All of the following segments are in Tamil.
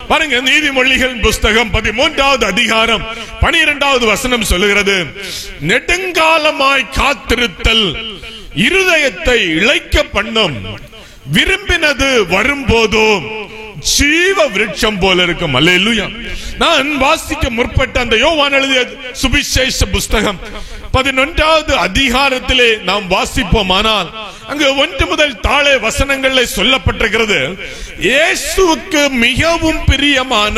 பாருங்க, நீதிமொழிகள் புஸ்தகம் 13வது அதிகாரம் 12வது வசனம் சொல்லுகிறது, நெடுங்காலமாய் காத்திருத்தல் இருதயத்தை இளைக்க பண்ணும், விரும்பினது வரும்போதும் ஜீவ விருட்சம் போல இருக்கும். அல்லேலூயா. நான் வாசிக்க முற்பட்ட அந்த யோவான் எழுதிய சுவிசேஷ புஸ்தகம் 11வது அதிகாரத்திலே நாம் வாசிப்போமானால் அங்கு 1 முதல் தாழே வசனங்களில் சொல்லப்பட்டிருக்கிறது, இயேசுவுக்கு மிகவும் பிரியமான,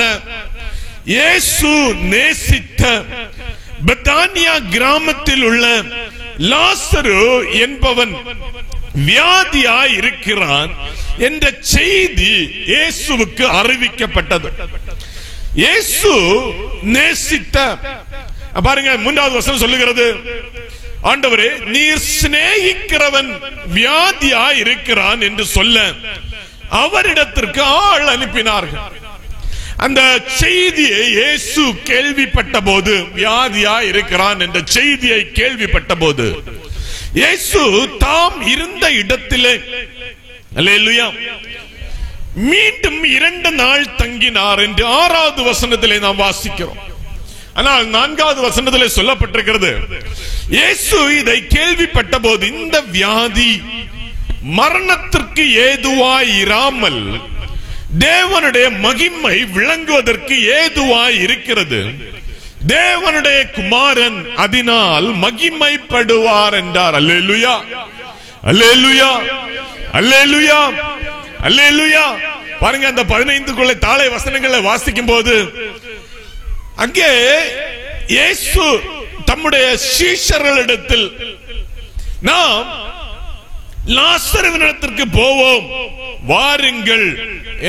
இயேசு நேசித்த பெத்தானியா கிராமத்தில் உள்ள லாசரு என்பவன் வியாதியாய் இருக்கிறான் என்ற செய்தி இயேசுவுக்கு அறிவிக்கப்பட்டது. இயேசு நேசித்த, பாருங்க 3வது வசனம் சொல்லுகிறது, ஆண்டவரே நீர் சிநேகிக்கிறவன் வியாதியாய் இருக்கிறான் என்று சொல்ல அவரிடத்திற்கு ஆள் அனுப்பினார்கள். அந்த செய்தியை இயேசு கேள்விப்பட்ட போது, வியாதியாய் இருக்கிறான் என்ற செய்தியை கேள்விப்பட்ட போது, இயேசு தாம் இருந்த இடத்திலே அல்லேலூயா மீண்டும் 2 நாள் தங்கினார் என்று 6வது வசனத்திலே நாம் வாசிக்கிறோம். ஆனால் 4வது வசனத்திலே சொல்லப்பட்டிருக்கிறது, இயேசு இதை கேள்விப்பட்ட போது, இந்த வியாதி மரணத்திற்கு ஏதுவாய் இராமல் தேவனுடைய மகிமை விளங்குவதற்கு ஏதுவாய் இருக்கிறது, தேவனுடைய குமாரன் அதனால் மகிமைப்படுவார் என்றார். அல்லேலூயா, அல்லேலூயா, அல்லேலூயா, அல்லேலூயா. பாருங்க, அந்த 15க்குள்ள தாழை வசனங்களை வாசிக்கும் போது அங்கே இயேசு தம்முடைய சீஷர்களிடத்தில், நாம் லாசருவினிடத்திற்கு போவோம் வாருங்கள்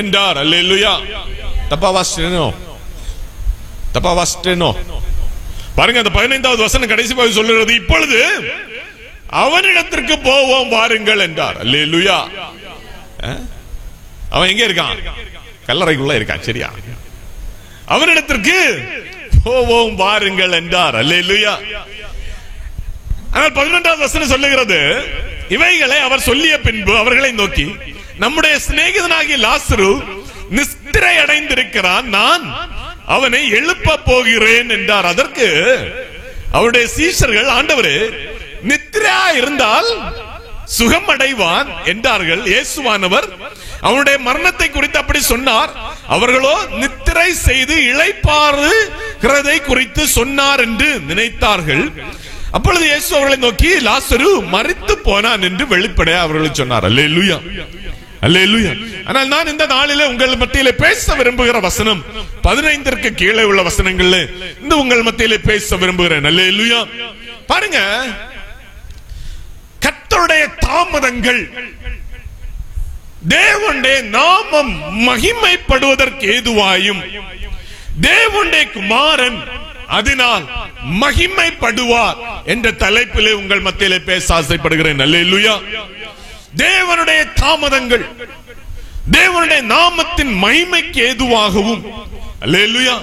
என்றார். அல்லேலூயா. தப்பா வாசிட்டேனோ? பாருங்க, அந்த 15வது வசனம் கடைசி பகுதி சொல்லுகிறது, இப்பொழுது அவனிடத்திற்கு போவோம் வாருங்கள் என்றார். அல்லேலூயா. அவன் எங்க இருக்கான்? கல்லறைக்குள்ள இருக்கான். சரியா? அவனிடத்திற்கு போவோம் வாருங்கள் என்றார். அல்லேலூயா. ஆனால் 11வது வசனம் சொல்லுகிறது, இவைகளை அவர் சொல்லிய பின்பு அவர்களை நோக்கி, நம்முடைய சிநேகிதனாகிய லாசரு நித்திரை அடைந்திருக்கிறான், நான் அவனை எழுப்ப போகிறேன் என்றார். அதற்கு அவருடைய சீஷர்கள், ஆண்டவரே நித்திரையா இருந்தால் சுகம் அடைவான் என்றார்கள். இயேசுவானவர் அவனுடைய மரணத்தை குறித்து அப்படி சொன்னார், அவர்களோ நித்திரை செய்து இளைப்பாறுகிறதை குறித்து சொன்னார் என்று நினைத்தார்கள். அப்பொழுது இயேசு அவர்களை நோக்கி, லாசரு மரித்து போனான் என்று வெளிப்படையா அவர்களுக்கு சொன்னார். அல்லேலூயா, அல்லேலூயா. ஆனால் நான் இந்த நாளிலே உங்கள் மத்தியிலே பேச விரும்புகிற வசனம் 15ற்கு கீழே உள்ள வசனங்கள்ல இந்த உங்கள் மத்தியிலே பேச விரும்புகிறேன். அல்லேலூயா. பாருங்க, கர்த்தருடைய தாமதங்கள் தேவனுடைய நாமம் மகிமைப்படுவதற்கு ஏதுவாயும், தேவனுடைய குமாரன் அதனால் மகிமைப்படுவார் என்ற தலைப்பிலே உங்கள் மத்தியிலே பேச ஆசைப்படுகிறேன். அல்லேலூயா. தேவனுடைய தாமதங்கள் தேவனுடைய நாமத்தின் மகிமைக்கு ஏதுவாகவும், அல்லேலூயா,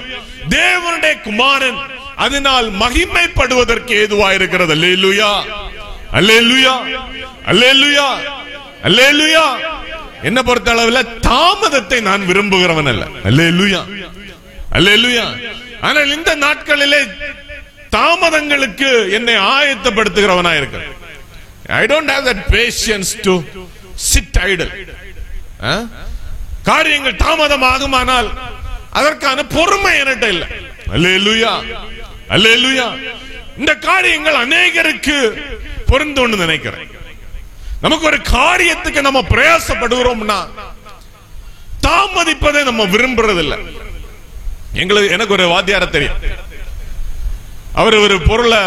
தேவனுடைய குமாரன் அதனால் மகிமைப்படுவதற்கு ஏதுவாயிருக்கிறது. அல்லேலூயா, அல்லேலூயா, அல்லேலூயா, அல்லேலூயா. என்ன பொறுத்த அளவில் தாமதத்தை நான் விரும்புகிறவன் அல்ல. அல்லேலூயா, அல்லேலூயா. ஆனால் இந்த நாட்களிலே தாமதங்களுக்கு என்னை ஆயத்தப்படுத்துகிறவனா இருக்கு. I don't have that patience to sit idle. காரியங்கள் தாமதமாகுமானால் அதற்கான பொறுமை என்கிட்ட இல்லை. அல்லேலூயா, அல்லேலூயா. இந்த காரியங்கள் அநேகருக்கு பொருந்தும்னு நினைக்கிறேன். நமக்கு ஒரு காரியத்துக்கு நம்ம பிரயாசப்படுகிறோம்னா தாமதிப்பதை நம்ம விரும்புறதில்லை. எனக்கு ஒரு வாத்தியார தெரியும், அவர் ஒரு பொருளை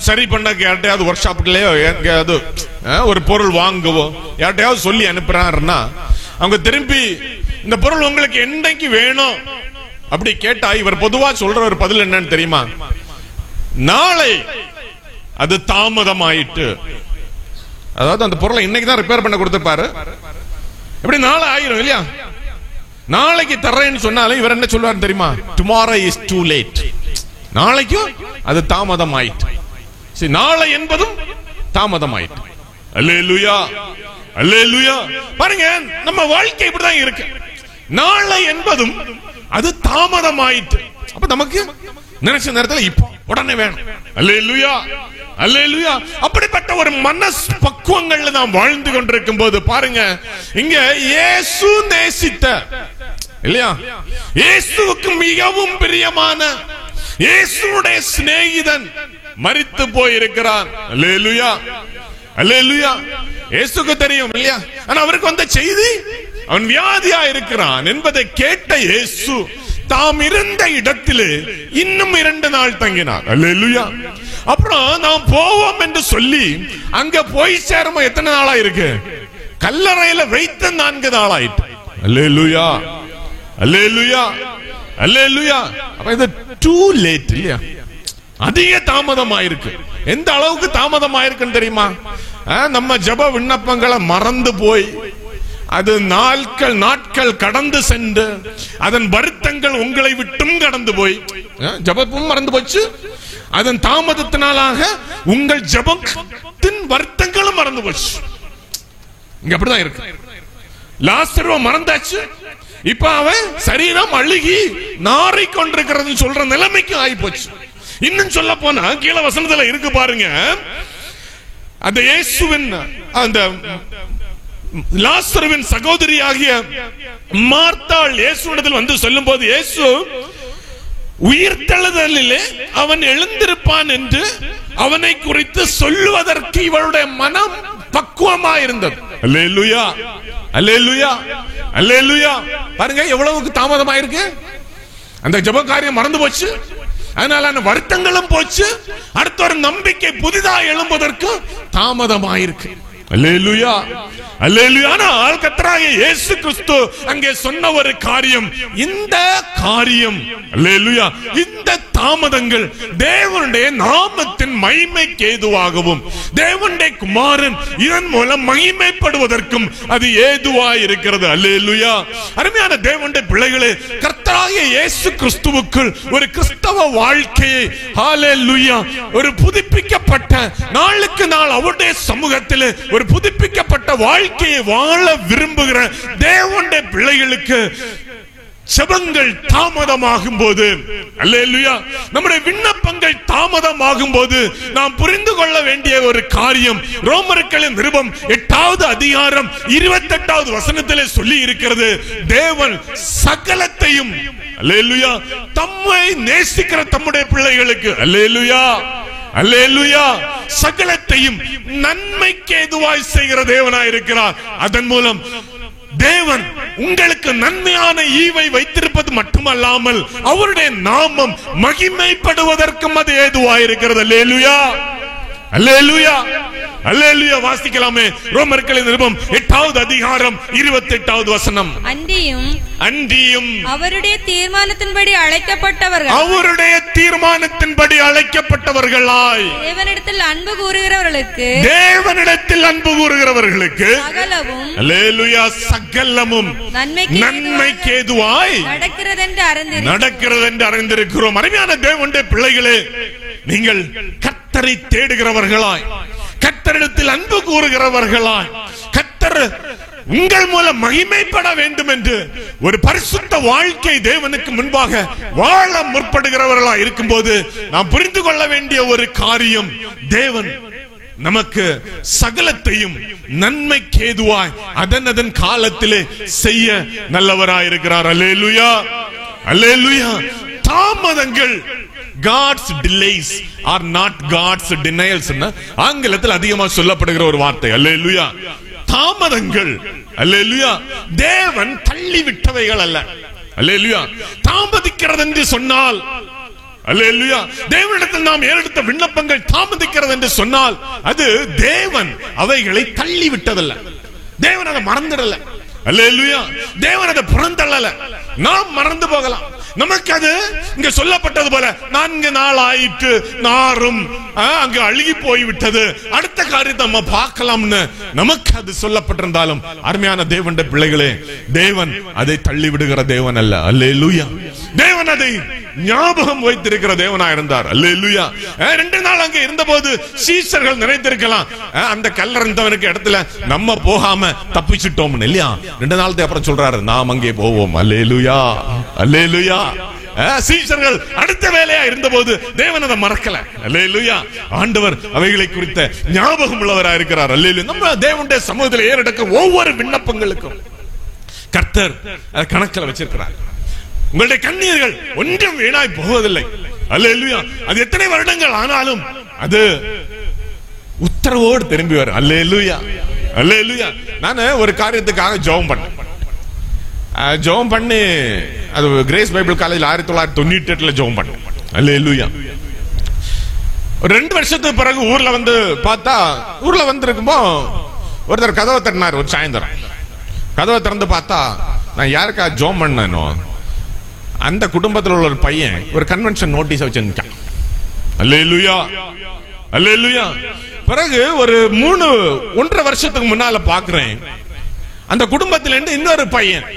சரி பண்ண யார்ட்டையாவது ஒர்க் ஷாப்லயோ எங்கேயாவது ஒரு பொருள் வாங்குவோ யார்ட்டையாவது சொல்லி அனுப்புறாருன்னா, அவங்க திரும்பி இந்த பொருள் உங்களுக்கு என்னைக்கு வேணும் அப்படி கேட்டா இவர் பொதுவா சொல்ற ஒரு பதில் என்னன்னு தெரியுமா? நாளை அது தாமதமாயிட்டு. அதாவது அந்த பொருளை இன்னைக்கு தான் ரிப்பேர் பண்ண கொடுத்திருப்பாரு, எப்படி நாளை ஆயிரும் இல்லையா? நாளைக்கு தர்றேன்னு சொன்னாலும் இவர் என்ன சொல்வார் தெரியுமா? Tomorrow is too late. நாளைக்கும் அது தாமதமாயிட்டு. நாளை என்பதும் தாமதமாயிட்டு. அல்லேலூயா, அல்லேலூயா. பாருங்க, நம்ம வாழ்க்கை இப்படிதான் இருக்கு. நாளை என்பதும் அது தாமதமாயிற்று. அப்ப நமக்கு நினைச்ச நேரத்தில் இப்போ உடனே வேணும். அல்லேலூயா, அல்லேலூயா. அப்படிப்பட்ட ஒரு மனஸ் பக்குவங்கள்ல நாம் வாழ்ந்து கொண்டிருக்கும் போது பாருங்க, இங்க இயேசு நேசித்த இல்லையா, இயேசுவுக்கு மிகவும் பிரியமான இயேசுடைய சிநேகிதன் மரித்து போயிருக்கிறார். அல்லேலூயா, அல்லேலூயா. இயேசுக்கு தெரியும் இல்லையா, ஆனா அவருக்கு வந்த செய்தி அவன் வியாதியா இருக்கிறான் என்பதை கேட்ட இயேசு தாம் இருந்த இடத்திலே இன்னும் 2 நாள் தங்கினார். அல்லேலூயா. அப்புறம் நாம் போவோம் என்று சொல்லி அங்க போய் சேரும் எத்தனை நாளா இருக்கு? கல்லறையில வைத்த 4 நாளாயிட்டு. அல்லேலூயா, அல்லேலூயா, அல்லேலூயா. அப்ப இது டூ லேட் இல்லையா, அதிக தாமதமாயிருக்கு. எந்த அளவுக்கு தாமதமாயிருக்குன்னு தெரியுமா? நம்ம ஜெப விண்ணப்பங்களை மறந்து போய் அது நாட்கள் கடந்து சென்று அதன் வருத்தங்கள் உங்களை விட்டும் கடந்து போய் ஜெபமும் மறந்து போச்சு, அதன் தாமதத்தினாலாக உங்கள் ஜெபத்தின் வருத்தங்களும் மறந்து போச்சு. இங்க அப்படிதான் இருக்கு. லாசருவை மறந்தாச்சு, இப்ப அவன் சரீரம் அழுகி நாரை கொண்டிருக்கிறது சொல்ற நிலைமைக்கு ஆகி போச்சு. இன்னும் சொல்ல போனா கீழ வசனத்துல இருக்கு பாருங்க, அந்த இயேசுவின் அந்த லாசருவின் சகோதரி ஆகிய மார்த்தாள் இயேசுவிடத்தில் வந்து சொல்லும் போது, இயேசு உயிர்த்தெழுதலிலே அவன் எழுந்திருப்பான் என்று அவனை குறித்து சொல்லுவதற்கு இவளுடைய மனம் பக்குவமா இருந்தது. அல்லேலூயா, அல்லேலூயா, அல்லேலூயா. பாருங்க எவ்வளவுக்கு தாமதமாயிருக்கு. அந்த ஜெப காரியம் மறந்து போச்சு, அதனால வருத்தங்களும் போச்சு, அடுத்த ஒரு நம்பிக்கை புதிதாக எழும்புவதற்கு தாமதமாயிருக்கு. அல்லேலூயா, அல்லேலூயா. ஆனால் கர்த்தராகிய இயேசு கிறிஸ்து அங்கே சொன்ன ஒரு காரியம், இந்த காரியம் அல்லேலூயா, இந்த தாமதங்கள் தேவனுடைய நாமத்தின் மகிமைக்கு ஏதுவாகவும் தேவனுடைய குமாரன் இதன் மூலம் மகிமைப்படுவதற்கும் அது ஏதுவாய் இருக்கிறது. அல்லேலூயா. அருமையான தேவனுடைய பிள்ளைகளே, கர்த்தராகிய இயேசு கிறிஸ்துவுக்குள் ஒரு கிறிஸ்தவ வாழ்க்கையை ஹalleluya ஒரு புதுப்பிக்கப்பட்ட நாளுக்கு நாள் அவருடைய சமூகத்தில் ஒரு புதுப்பிக்கப்பட்ட வாழ்க்கையை வாழ விரும்புகிற தேவனுடைய பிள்ளைகளுக்கு ஜெபங்கள் தாமதமாகும் போது, அல்லேலூயா, நம்முடைய விண்ணப்பங்கள் தாமதமாகும் போது நாம் புரிந்து கொள்ள வேண்டிய ஒரு காரியம், ரோமர்களின் நிருபம் 8வது அதிகாரம் 28வது வசனத்திலே சொல்லி இருக்கிறது, தேவன் சகலத்தையும் அல்லேலூயா தம்மை நேசிக்கிற தம்முடைய பிள்ளைகளுக்கு அல்லேலூயா, அல்லேலூயா, சகலத்தையும் நன்மைக்கு ஏதுவாய் செய்கிற தேவனாய் இருக்கிறார். அதன் மூலம் தேவன் உங்களுக்கு நன்மையான ஈவை வைத்திருப்பது மட்டுமல்லாமல் அவருடைய நாமம் மகிமைப்படுவதற்கும் அது ஏதுவாயிருக்கிறது. அல்லேலூயா, அல்லேலூயா, அல்லேலூயா. வாசிக்கலாமே ரோமர்களின் நிருபம் 8வது அதிகாரம் 28வது வசனம். அன்றியும் அவருடைய தீர்மானத்தின்படி அழைக்கப்பட்டவர்கள், அவருடைய தீர்மானத்தின்படி அழைக்கப்பட்டவர்களாய் தேவனிடத்தில் அன்பு கூறுகிறவர்களுக்கு, தேவனிடத்தில் அன்பு கூறுகிறவர்களுக்கு சகலமும் அல்லேலூயா சகலமும் நன்மைக்கு ஏதுவாய் நடக்கிறது என்று அறிந்திருக்கிறோம். அருமையான தேவனுடைய பிள்ளைகளே, நீங்கள் கர்த்தரை தேடுகிறவர்களாய், கர்த்தரிடத்தில் அன்பு கூறுகிறவர்களாய், கர்த்தர் உங்கள் மூலம் மகிமைப்பட வேண்டும் என்று ஒரு பரிசுத்த வாழ்க்கை தேவனுக்கு முன்பாக வாழ முற்படுகிறவர்களாய் இருக்கும்போது நாம் புரிந்து கொள்ள வேண்டிய ஒரு காரியம், தேவன் நமக்கு சகலத்தையும் நன்மைக்கு ஏதுவாய் அதன் காலத்திலே செய்ய நல்லவராயிருக்கிறார். அல்லேலூயா, அல்லேலூயா. தாமதங்கள், God's delays are not God's denials ஆங்கிலத்தில் அதிகமா சொல்லப்படுகிற ஒரு வார்த்தை. அல்லேலூயா. தாமதங்கள் அல்லேலூயா தேவன் தள்ளிவிட்டவைகள் அல்ல. அல்லேலூயா. தாமதிக்கிறது என்று சொன்னால், அல்லேலூயா, தேவனிடத்தில் நாம் ஏறெடுத்த விண்ணப்பங்கள் தாமதிக்கிறது என்று சொன்னால் அது தேவன் அவைகளை தள்ளி விட்டதல்ல, தேவன் அதை மறந்துடல. அல்லேலூயா. தேவன் அதை புறந்தள்ளல, நாம் மறந்து போகலாம். நமக்கு அது இங்க சொல்லப்பட்டது போல 4 நாள் ஆயிட்டு நாரும் அங்கு அழுகி போய்விட்டது, அடுத்த காரியத்தை நம்ம பார்க்கலாம்னு நமக்கு அது சொல்லப்பட்டிருந்தாலும் அருமையான தேவனுடைய பிள்ளைகளே, தேவன் அதை தள்ளி விடுகிற தேவன் அல்ல. அல்லேலூயா. தேவன் அதை ஞாபகம் வைத்திருக்கிற தேவனா இருந்தார். அல்லேலூயா. 2 நாள் அங்கே இருந்தபோது சீஷர்கள் நினைத்திருக்கலாம், அந்த கல்லறைந்தவனுக்கு இடத்துல நம்ம போகாம தப்பிச்சிட்டோம் இல்லையா. 2 நாளுக்கு அப்புறம் சொல்றாரு, நாம் அங்கே போவோம். அல்லேலூயா, அல்லேலூயா. சீஷர்கள் அடுத்த வேலையா இருந்தபோது தேவன் அதை மறக்கல. அல்லேலூயா. ஆண்டவர் அவைகளை குறித்த ஞாபகம் உள்ளவரா இருக்கிறார். அல்லேலூயா. நம்ம தேவனுடைய சமூகத்தில் ஏறெடுக்க ஒவ்வொரு விண்ணப்பங்களுக்கும் கர்த்தர் கணக்கில் வச்சிருக்கிறார். உங்களுடைய கண்ணீர்கள் ஒன்றும் வீணாய் போவதில்லை. அல்லேலூயா. அது எத்தனை வருடங்கள் ஆனாலும் அது உத்தரவோடு திரும்பி வரும். அல்லேலூயா, அல்லேலூயா. நான் ஒரு காரியத்துக்காக ஜெபம் பண்ணேன். ஜெபம் பண்ணி அது கிரேஸ் பைபிள் காலேஜ் 1998 ஜெபம் பண்ணேன். அல்லேலூயா. ஒரு 2 வருஷத்துக்கு பிறகு ஊர்ல வந்து பார்த்தா, ஊர்ல வந்து இருக்கும்போ ஒருத்தர் கதவை தட்டினார். ஒரு சாயந்தரம் கதவை திறந்து பார்த்தா, நான் யாருக்கா ஜெபம் பண்ணனோ அந்த குடும்பத்தில் உள்ள ஒரு பையன் ஒரு கன்வென்ஷன் நோட்டீஸ் வச்சிருக்கான். அல்லேலூயா, அல்லேலூயா. பிறகு ஒரு 1.5 வருஷத்துக்கு முன்னால பாக்குறேன், அந்த குடும்பத்துல இருந்து இன்னொரு பையன்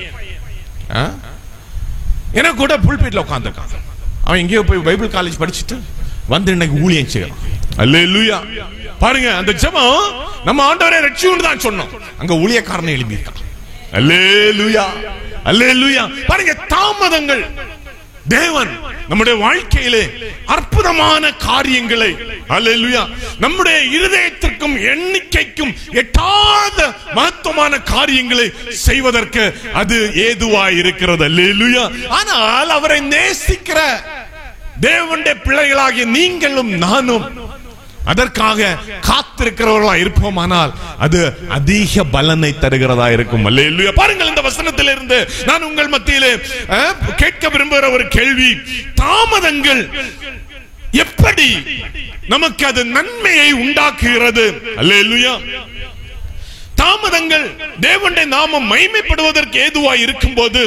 எனக்கு கூட புல்பீட்ல உட்கார்ந்திருக்கான். அவன் எங்கேயோ போய் பைபிள் காலேஜ் படிச்சுட்டு வந்து இன்னைக்கு ஊழியம் செய்யறான். அல்லேலூயா. பாருங்க, அந்த ஜெபம் நம்ம ஆண்டவரே ரட்சியும்னு தான் சொன்னோம், அங்க ஊழியக்காரனை எழுப்பி இருக்கான். அல்லேலூயா, அல்லேலூயா. பாருங்க, தாமதங்கள் தேவன் நம்முடைய வாழ்க்கையிலே அற்புதமான காரியங்களை, அல்லேலூயா, நம்முடைய இருதயத்திற்கும் எண்ணிக்கைக்கும் எட்டாத மகத்துவமான காரியங்களை செய்வதற்கு அது ஏதுவாய் இருக்கிறது. அல்லேலூயா. ஆனால் அவரை நேசிக்கிற தேவனுடைய பிள்ளைகளாகிய நீங்களும் நானும் அதற்காக காத்திருக்கிறவர்களா இருப்போமானால் அது அதிக பலனை தருகிறதா இருக்கும். அல்லேலூயா. பாருங்கள், இந்த வசனத்திலிருந்து நான் உங்கள் மத்தியிலே கேட்க விரும்புகிற ஒரு கேள்வி, தாமதங்கள் எப்படி நமக்கு அது நன்மையை உண்டாக்குகிறது? அல்லேலூயா. தாமதங்கள் தேவனுடைய நாமம் மகிமைப்படுவதற்கு ஏதுவாய் இருக்கும் போது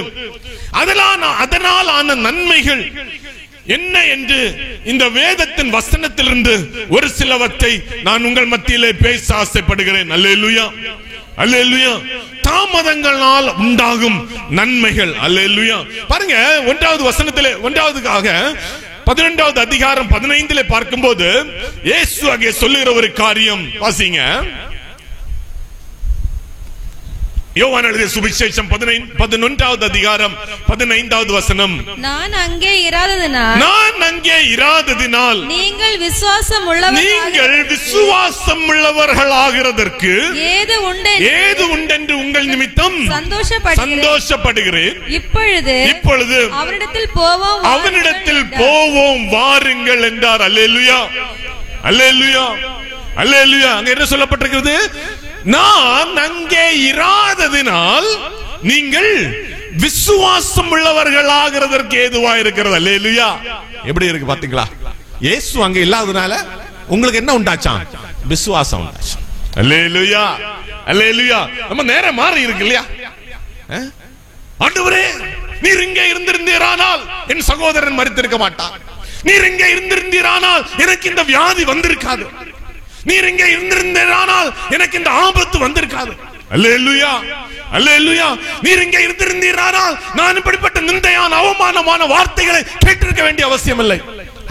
அதனால் ஆன நன்மைகள் என்ன என்று இந்த வேதத்தின் வசனத்திலிருந்து ஒரு சிலவற்றை நான் உங்கள் மத்தியிலே பேச ஆசைப்படுகிறேன். அல்லேலூயா, அல்லேலூயா. தாமதங்களால் உண்டாகும் நன்மைகள். அல்லேலூயா. பாருங்க, 1வது வசனத்திலே 1வதுக்காக 12வது அதிகாரம் 15 பார்க்கும்போது இயேசு அங்கே சொல்லுகிற ஒரு காரியம் வாசிங்க. யோவான் எழுதிய சுவிசேஷம் 11வது அதிகாரம் 15வது வசனம். நான் அங்கே இராததினால் நீங்கள் விசுவாசம் உள்ளவர்களாகிறதற்கு ஏது உண்டென்று உங்கள் நிமித்தம் சந்தோஷப்படுகிறேன். இப்பொழுது அவனிடத்தில் போவோம் வாருங்கள் என்றார். அல்லேலூயா, அல்லேலூயா, அல்லேலூயா. அங்க என்ன சொல்லப்பட்டிருக்கிறது? நான் அங்கே இராததினால் நீங்கள் விசுவாசம் உள்ளவர்களாகிறதற்கு ஏதுவா இருக்கிறது. அல்லேலூயா. எப்படி இருக்கு பாத்தீங்களா? இயேசு அங்க இல்லாதனால உங்களுக்கு என்ன உண்டாச்சாம்? விசுவாசம் உண்டாச்சு. அல்லேலூயா, அல்லேலூயா. நம்ம நேரம் மாறி இருக்கு இல்லையா? ஆண்டவரே, நீர் இங்கே இருந்திருந்தீரானால் என் சகோதரன் மரித்திருக்க மாட்டான். நீர் இங்கே இருந்திருந்தீரானால் எனக்கு இந்த வியாதி வந்திருக்காது. நீர் இங்கே இருந்திருந்தீரானால் எனக்கு இந்த ஆபத்து வந்திருக்காது. அல்லேலூயா, அல்லேலூயா. நீர் இங்கே இருந்திருந்தீரானால் நான் இப்படிப்பட்ட நிந்தையான அவமானமான வார்த்தைகளை கேட்டிருக்க வேண்டிய அவசியம் இல்லை.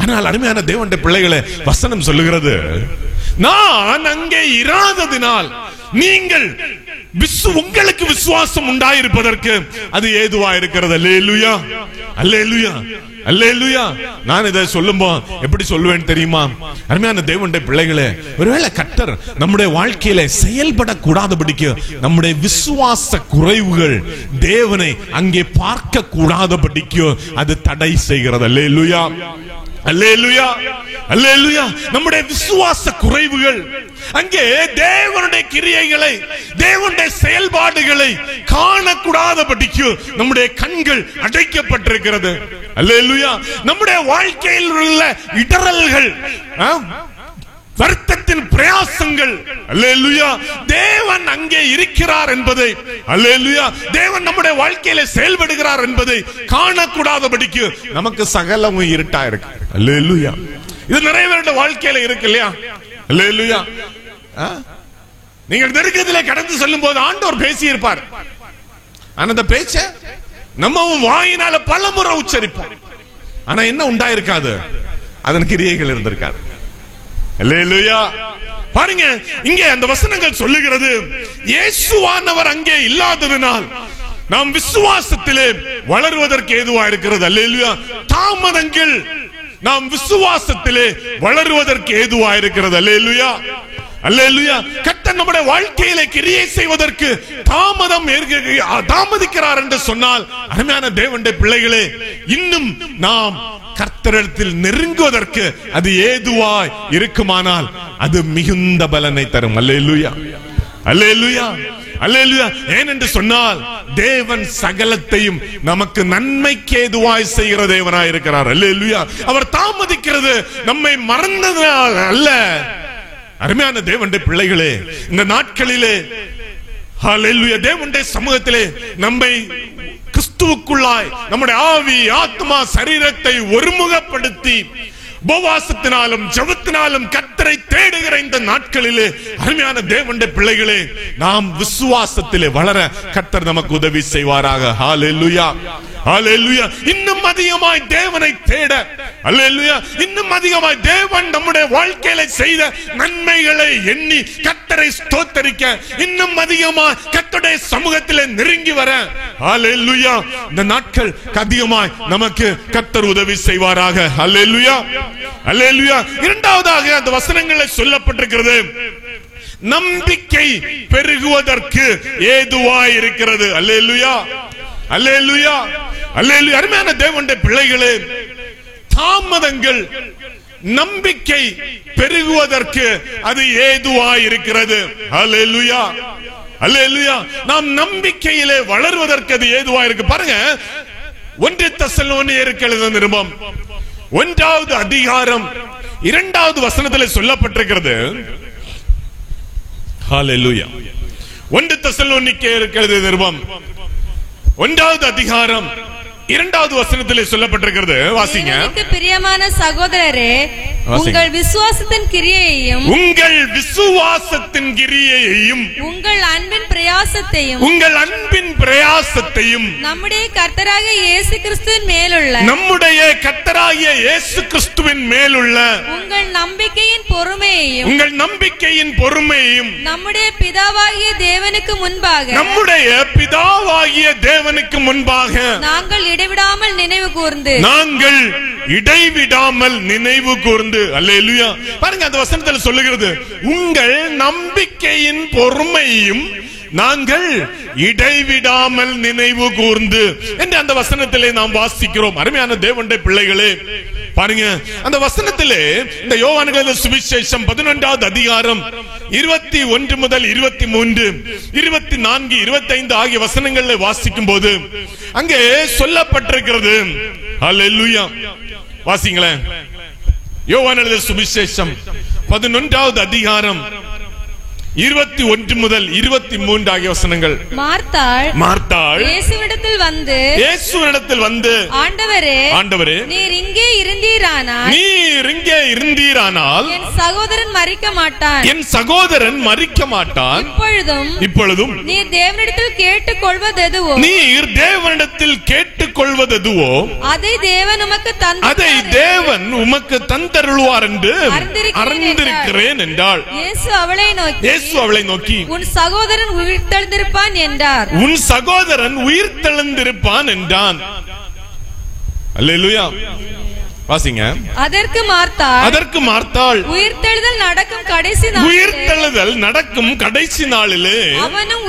ஆனால் அருமையான தேவனுடைய பிள்ளைகளே, வசனம் சொல்லுகிறது, நான் அங்கே இராததினால் நீங்கள் உங்களுக்கு விசுவாசம் உண்டாயிருப்பதற்கு அது ஏதுவா இருக்கிறது. அல்லேலூயா, அல்லேலூயா, அல்லேலூயா. நான் இதை சொல்லும்போ எப்படி சொல்லுவேன் தெரியுமா? அருமையான தேவனுடைய பிள்ளைகளே, ஒருவேளை கர்த்தர் நம்முடைய வாழ்க்கையில செயல்படக்கூடாதபடிக்கு நம்முடைய விசுவாச குறைவுகள் தேவனை அங்கே பார்க்க கூடாதபடிக்கு அது தடை செய்கிறது. அல்லேலூயா, அல்லேலூயா, அல்லேலூயா. நம்முடைய விசுவாச குறைவுகள் அங்கே தேவனுடைய கிரியைகளை, தேவனுடைய செயல்பாடுகளை காணக்கூடாதபடிக்கு நம்முடைய கண்கள் அடைக்கப்பட்டிருக்கிறது. அல்லேலூயா. நம்முடைய வாழ்க்கையில் உள்ள இடறல்கள், வருத்தத்தின் பிரயாசங்கள், அல்லேலூயா, தேவன் அங்கே இருக்கிறார் என்பதை, அல்லேலூயா, தேவன் நம்முடைய வாழ்க்கையில செயல்படுகிறார் என்பதை காணக்கூடாதபடிக்கு நமக்கு சகலமும் இருட்டா இருக்கு. அல்லேலூயா. இது நிறைய பேருடைய வாழ்க்கையில இருக்கு இல்லையா? அல்லேலூயா. நீங்கள் நெருக்கத்திலே கடந்து செல்லும் போது ஆண்டவர் பேசி இருப்பார். அந்த பேச்ச நம்ம வாயினால பலமுறை உச்சரிப்போம். ஆனா என்ன உண்டாயிருக்காது? அதன் கிரியைகள் இருந்திருக்காது. அல்லேலூயா. பாருங்க, இங்கே அந்த வசனங்கள் சொல்லுகிறது, இயேசுவானவர் அங்கே இல்லாததினால் நாம் விசுவாசத்திலே வளருவதற்கு ஏதுவா இருக்கிறது. அல்லேலூயா. தாமதங்கள் நாம் விசுவாசத்திலே வளருவதற்கு ஏதுவா இருக்கிறது. அல்லேலூயா. அல்லேலூயா. கர்த்தர் நம்முடைய வாழ்க்கையிலே கிரியை செய்வதற்கு தாமதிக்கிறார் என்று சொன்னால், அருமையான தேவனுடைய பிள்ளைகளே, இன்னும் நாம் கர்த்தரிடத்தில் நெருங்குவதற்கு அது ஏதுவாய் இருக்குமானால் அது மிகுந்த பலனை தரும். அல்லேலூயா. அல்லேலூயா. அல்லேலூயா. ஏனென்று சொன்னால் தேவன் சகலத்தையும் நமக்கு நன்மைக்கு ஏதுவாய் செய்கிற தேவனாய் இருக்கிறார். அல்லேலூயா. அவர் தாமதிக்கிறது நம்மை மறந்ததனால் அல்ல. அருமையான தேவனுடைய பிள்ளைகளே, இந்த நாட்களிலே ஹல்லேலூயா, தேவனுடைய சமூகத்திலே நம்மை கிறிஸ்துவுக்குள்ளாய் நம்முடைய ஆவி, ஆத்மா, சரீரத்தை ஒருமுகப்படுத்தி உபவாசத்தினாலும் ஜெபத்தினாலும் கர்த்தரை தேடுகிற இந்த நாட்களிலே அருமையான தேவனுடைய பிள்ளைகளே, நாம் விசுவாசத்திலே வளர கர்த்தர் நமக்கு உதவி செய்வாராக. ஹல்லேலூயா. ஹல்லேலூயா. இன்னும் அதிகமாய் தேவனை தேட, ஹல்லேலூயா, இன்னும் அதிகமாய் தேவன் நம்முடைய வாழ்க்கையில செய்த நன்மைகளை எண்ணி கர்த்தரை ஸ்தோத்தரிக்க, இன்னும் அதிகமாய் கர்த்தருடைய சமூகத்திலே நெருங்கி வர, ஹல்லேலூயா, இந்த நாட்கள் அதிகமாய் நமக்கு கர்த்தர் உதவி செய்வாராக. ஹல்லேலூயா. அல்லேலூயா. இரண்டாவதாக அந்த வசனங்களில் சொல்லப்பட்டிருக்கிறது, நம்பிக்கை பெருகுவதற்கு ஏதுவாய் இருக்கிறது. அல்லேலூயா. அல்லேலூயா. அல்லேலூயா. அருமையான தேவனுடைய பிள்ளைகளே, தாமதங்கள் நம்பிக்கை பெருகுவதற்கு அது ஏதுவாய் இருக்கிறது. அல்லேலூயா. அல்லேலூயா. நாம் நம்பிக்கையிலே வளருவதற்கு அது ஏதுவாய் இருக்கு. பாருங்க, 1 தெசலோனியருக்கு எழுதின நிருபம் 1வது அதிகாரம் 2வது வசனத்தில் சொல்லப்பட்டிருக்கிறது. ஹல்லேலூயா. 1 தெசலோனிக்கேயருக்கு எழுதின நிருபம் 1வது அதிகாரம் 2வது வசனத்திலே சொல்லப்பட்டிருக்கிறது. வாசிங்க. எனக்கு பிரியமான சகோதரரே, உங்கள் விசுவாசத்தின் கிரியையையும் உங்கள் அன்பின் பிரயாசத்தையும் நம்முடைய கர்த்தராகிய இயேசு கிறிஸ்துவின் மேலுள்ள உங்கள் நம்பிக்கையின் பொறுமையையும் நம்முடைய பிதாவாகிய தேவனுக்கு முன்பாக நாங்கள் இடைவிடாமல் நினைவு கூர்ந்து அல்லேலூயா. பாருங்க, அந்த வசனத்தில் சொல்லுகிறது, உங்கள் நம்பிக்கையின் பொறுமையும் நாங்கள் இடைவிடாமல் நினைவு கூர்ந்து என்று அந்த வசனத்திலே நாம் வாசிக்கிறோம். அருமையான தேவனுடைய பிள்ளைகளே, பாருங்க, அந்த வசனத்திலே இந்த யோவான் எழுதின சுவிசேஷம் 11வது அதிகாரம் 21 முதல் 23, 24, 25 ஆகிய வசனங்களை வாசிக்கும் போது அங்கே சொல்லப்பட்டிருக்கிறது. ஹல்லேலூயா. வாசிங்களேன். யோவான் எழுதின சுவிசேஷம் 11வது அதிகாரம் 21 முதல் 23 ஆகிய வசனங்கள். மார்த்தாள் இயேசுவினிடத்தில் வந்து ஆண்டவரே, நீர் இங்கே இருந்தீரானால் என் சகோதரன் மரிக்க மாட்டான். இப்பொழுதும் நீர் தேவனிடத்தில் கேட்டுக்கொள்வதெதுவோ அதை தேவன் உமக்கு தந்தருள்வார் என்று அறிந்திருக்கிறேன் என்றாள். இயேசு அவளை நோக்கி, உன் சகோதரன் உயிர்த்தெழுந்திருப்பான் என்றான். அல்லேலூயா. வாசிங்க. அதற்கு மார்த்தாள் உயிர்த்தெழுதல் நடக்கும் கடைசி நாளிலே அவனும்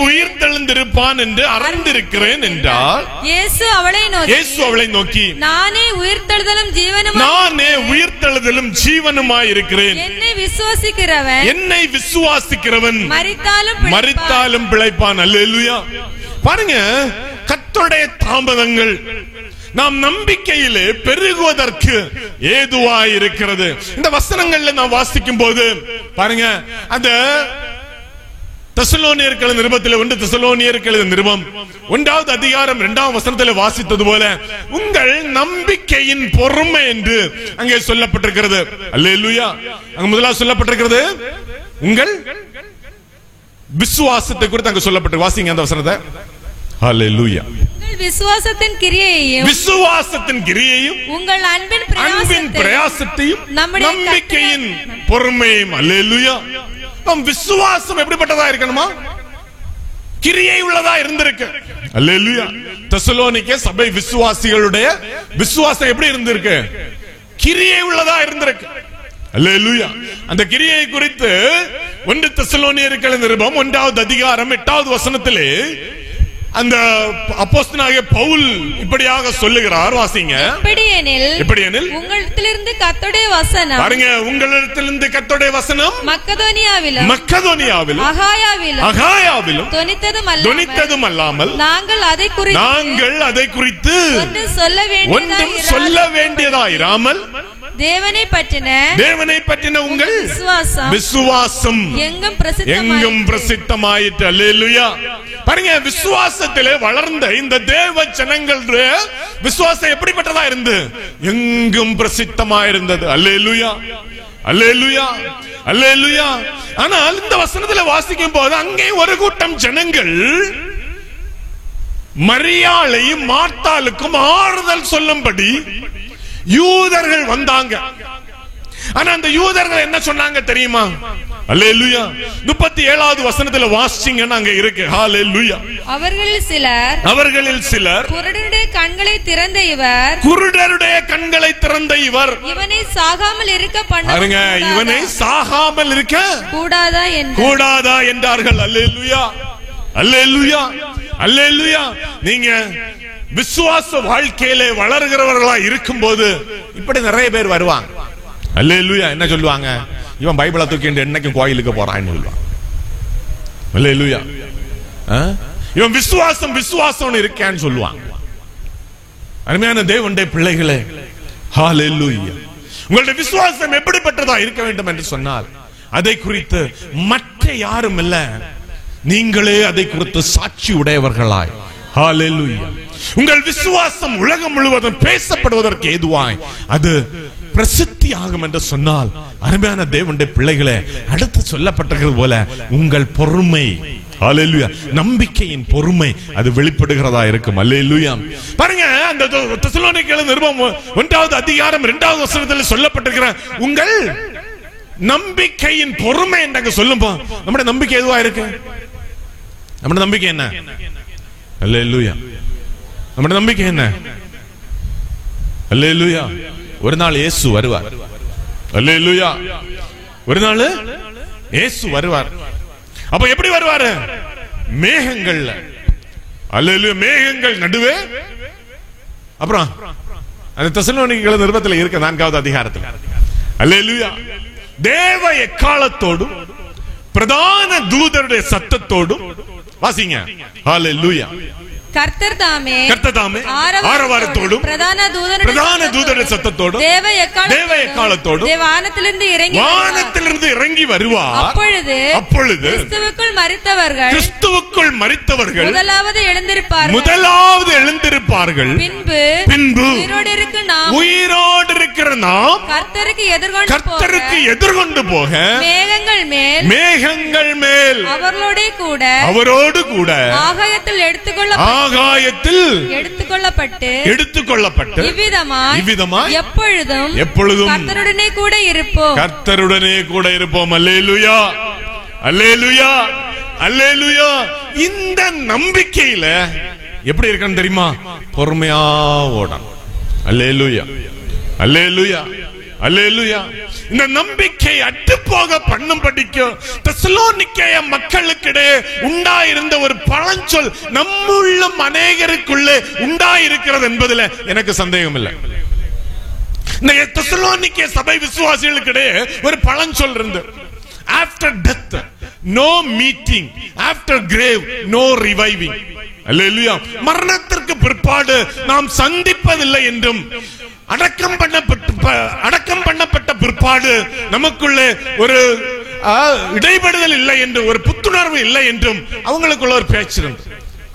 உயிர்த்தெழுந்திருப்பான் என்று அறிந்திருக்கிறேன் என்றால், இயேசு அவளை நோக்கி, நானே உயிர்த்தெழுதலும் ஜீவனுமாய் இருக்கிறேன். என்னை விசுவாசிக்கிறவன் மரித்தாலும் பிழைப்பான். அல்லேலூயா. பாருங்க, கர்த்தருடைய தாமதங்கள் நாம் நம்பிக்கையிலே பெருகுவதற்கு ஏதுவாய் இருக்கிறது. இந்த வசனங்கள்ல நாம் வாசிக்கும் போது பாருங்க, அந்த தெசலோனியர்கள் நிருபத்தில் 1 தெசலோனியர்கள் நிருபம் 1வது அதிகாரம் 2வது வசனத்தில் வாசித்தது போல உங்கள் நம்பிக்கையின் பொறுமை என்று அங்கே சொல்லப்பட்டிருக்கிறது. அல்லேலூயா. அங்க முதலாவது சொல்லப்பட்டிருக்கிறது உங்கள் விசுவாசத்தை குறித்து அங்க சொல்லப்பட்டு. வாசிங்க அந்த வசனத்தை. ஹல்லேலூயா. விசுவாசத்தின் கிரியையையும் உங்கள் அன்பின் பிரயாசத்தையும் நம்பிக்கையின் பொறுமையும். அல்லேலூயா. விசுவாசம் எப்படிப்பட்டதா இருக்கணுமா? கிரியை உள்ளதா இருந்திருக்கு. அல்லேலூயா. தெசலோனிக்கே சபை விசுவாசிகளுடைய விசுவாசம் எப்படி இருந்திருக்கு? கிரியை உள்ளதா இருந்திருக்கு. அல்லேலூயா. அந்த கிரியை குறித்து 1 தெசலோனியர்கள் நிருபம் 1வது அதிகாரம் 8வது வசனத்திலே அந்த அப்போஸ்தலனாகிய பவுல் இப்படியாக சொல்லுகிறார். வாசிங்க. எப்படியெனில் உங்களிடத்திலிருந்து கர்த்தருடைய வசனம், பாருங்க, உங்களிடத்திலிருந்து கர்த்தருடைய வசனம் மக்கதோனியாவிலும் அகாயாவிலும் தொனித்ததும் அல்லாமல் நாங்கள் அதை குறித்து ஒன்றும் சொல்ல வேண்டியதாயிராமல் தேவனை பற்றின உங்கள் விசுவாசம் எங்கும் பிரசித்தமாயிற்று. அல்லேலூயா. பாருங்க, விசுவாசத்திலே வளர்ந்த இந்த தேவ ஜனங்களுடைய விசுவாசம் எப்படிப்பட்டதா இருந்து? எங்கும் பிரசித்தமாயிருந்தது. அல்லேலூயா. அல்லேலூயா. அல்லேலூயா. ஆனால் இந்த வசனத்துல வாசிக்கும் போது அங்கே ஒரு கூட்டம் ஜனங்கள் மரியாளையும் மார்த்தாளுக்கும் ஆறுதல் சொல்லும்படி யூதர்கள் வந்தாங்க. ஆனா அந்த யூதர்கள் என்ன சொன்னாங்க தெரியுமா? அல்லேலூயா. 37வது வசனத்துல வாசிச்சீங்கன்னா அங்க இருக்கு. ஹalleluya. அவர்களில் சிலர் குருடருடைய கண்களை திறந்த இவர் இவனை சாகாமல் இருக்க கூடாதா என்றார்கள். அல்லேலூயா. அல்லேலூயா. அல்லேலூயா. நீங்க விசுவாச வாழ்க்கையிலே வளர்கிறவர்களா இருக்கும் போது இப்படி நிறைய பேர் வருவாங்க. அல்லேலூயா. என்ன சொல்லுவாங்க? இவன் பைபிளை தூக்கிட்டு என்னைக்கும் கோயிலுக்கு போறான்னு சொல்லுவான். அல்லேலூயா. இவன் விசுவாசம் இருக்கேன்னு சொல்லுவாங்க. அருமையான தேவனுடைய பிள்ளைகளே, ஹalleluya. உங்களுடைய விசுவாசம் எப்படிப்பட்டதா இருக்க வேண்டும் என்று சொன்னால் அதை குறித்து மற்ற யாரும் இல்ல, நீங்களே அதை குறித்து சாட்சி உடையவர்களாய். ஹalleluya. உங்கள் விசுவாசம் உலகம் முழுவதும் பேசப்படுவதற்கு ஏதுவாய் அது பிரசித்தி ஆகும் என்று சொன்னால், அருமையான தேவனுடைய பிள்ளைகளே, அடுத்து சொல்லப்பட்டிருக்கிறது போல உங்கள் பொறுமை, ஹalleluya, நம்பிக்கையின் பொறுமை அது வெளிப்படுகிறதா இருக்கும். அல்லேலூயா. பாருங்க, அந்த தெசலோனிக்கேயர் நிருபம் 1வது அதிகாரம் 2வது வசனத்தில் சொல்லப்பட்டிருக்கிற உங்கள் நம்பிக்கையின் பொறுமை என்று சொல்லும்போ நம்முடைய நம்பிக்கை எதுவா இருக்கு? நம்முடைய நம்பிக்கை என்ன? அல்லேலூயா. நம்முடைய நம்பிக்கை என்ன? அல்லேலூயா. ஒரு நாள் இயேசு வருவார். அல்லேலூயா. ஒரு நாள் இயேசு வருவார். அப்ப எப்படி வருவாரு? மேகங்கள்ல. அல்லேலூயா. மேகங்கள் நடுவே. அப்புறம் அந்த தெசலோனிக்கேயர் நிருபத்தில் இருக்க 4வது அதிகாரத்தில் அல்லேலூயா, தேவ எக்காளத்தோடும் பிரதான தூதருடைய சத்தத்தோடும் வாசிங்க. ஹalleluya. கர்த்தர் தாமே ஆரவாரத்தோடும் பிரதான தூதருடைய சத்தத்தோடும் தேவ எக்காளத்தோடும் வானத்திலிருந்து இறங்கி வருவார். அப்பொழுது கிறிஸ்துவுக்குள் மரித்தவர்கள் முதலாவது எழுந்திருப்பார்கள். பின்பு உயிரோடு இருக்கிற நாம் கர்த்தருக்கு எதிர்கொண்டு போக மேகங்கள் மேல் அவரோடு கூட ஆகாயத்தில் எடுத்துக்கொள்ளப்பட்டு இவ்விதமாய் எப்பொழுதும் கர்த்தருடனே கூட இருப்போம். அல்லேலூயா. அல்லேலூயா. அல்லேலூயா. இந்த நம்பிக்கையில எப்படி இருக்கணும் தெரியுமா? பொறுமையா ஓடணும். அல்லேலூயா. அல்லேலூயா. அல்லேலூயா. இந்த நம்பிக்கை அற்றுப்போக பண்ணும்படிக்கு தெசலோனிக்கேய மக்களுக்கிடையே உண்டாயிருந்த ஒரு பழஞ்சொல் நம்முள்ளும் அநேகருக்குள்ளே உண்டாயிருக்கிறது என்பதில் எனக்கு சந்தேகம் இல்லை. இந்த தெசலோனிக்கேய சபை விசுவாசிகளுக்கிடையே ஒரு பழஞ்சொல் இருந்து, after death no meeting, after grave no reviving. அல்லேலூயா. மரணத்திற்கு பிற்பாடு நாம் சந்திப்பதில்லை என்றும், அடக்கம் பண்ணப்பட்ட பிற்பாடு நமக்குள்ளே ஒரு இடைபடுதல் இல்லை என்று, ஒரு புத்துணர்வு இல்லை என்றும் அவங்களுக்குள்ள ஒரு பேச்சு இருந்து.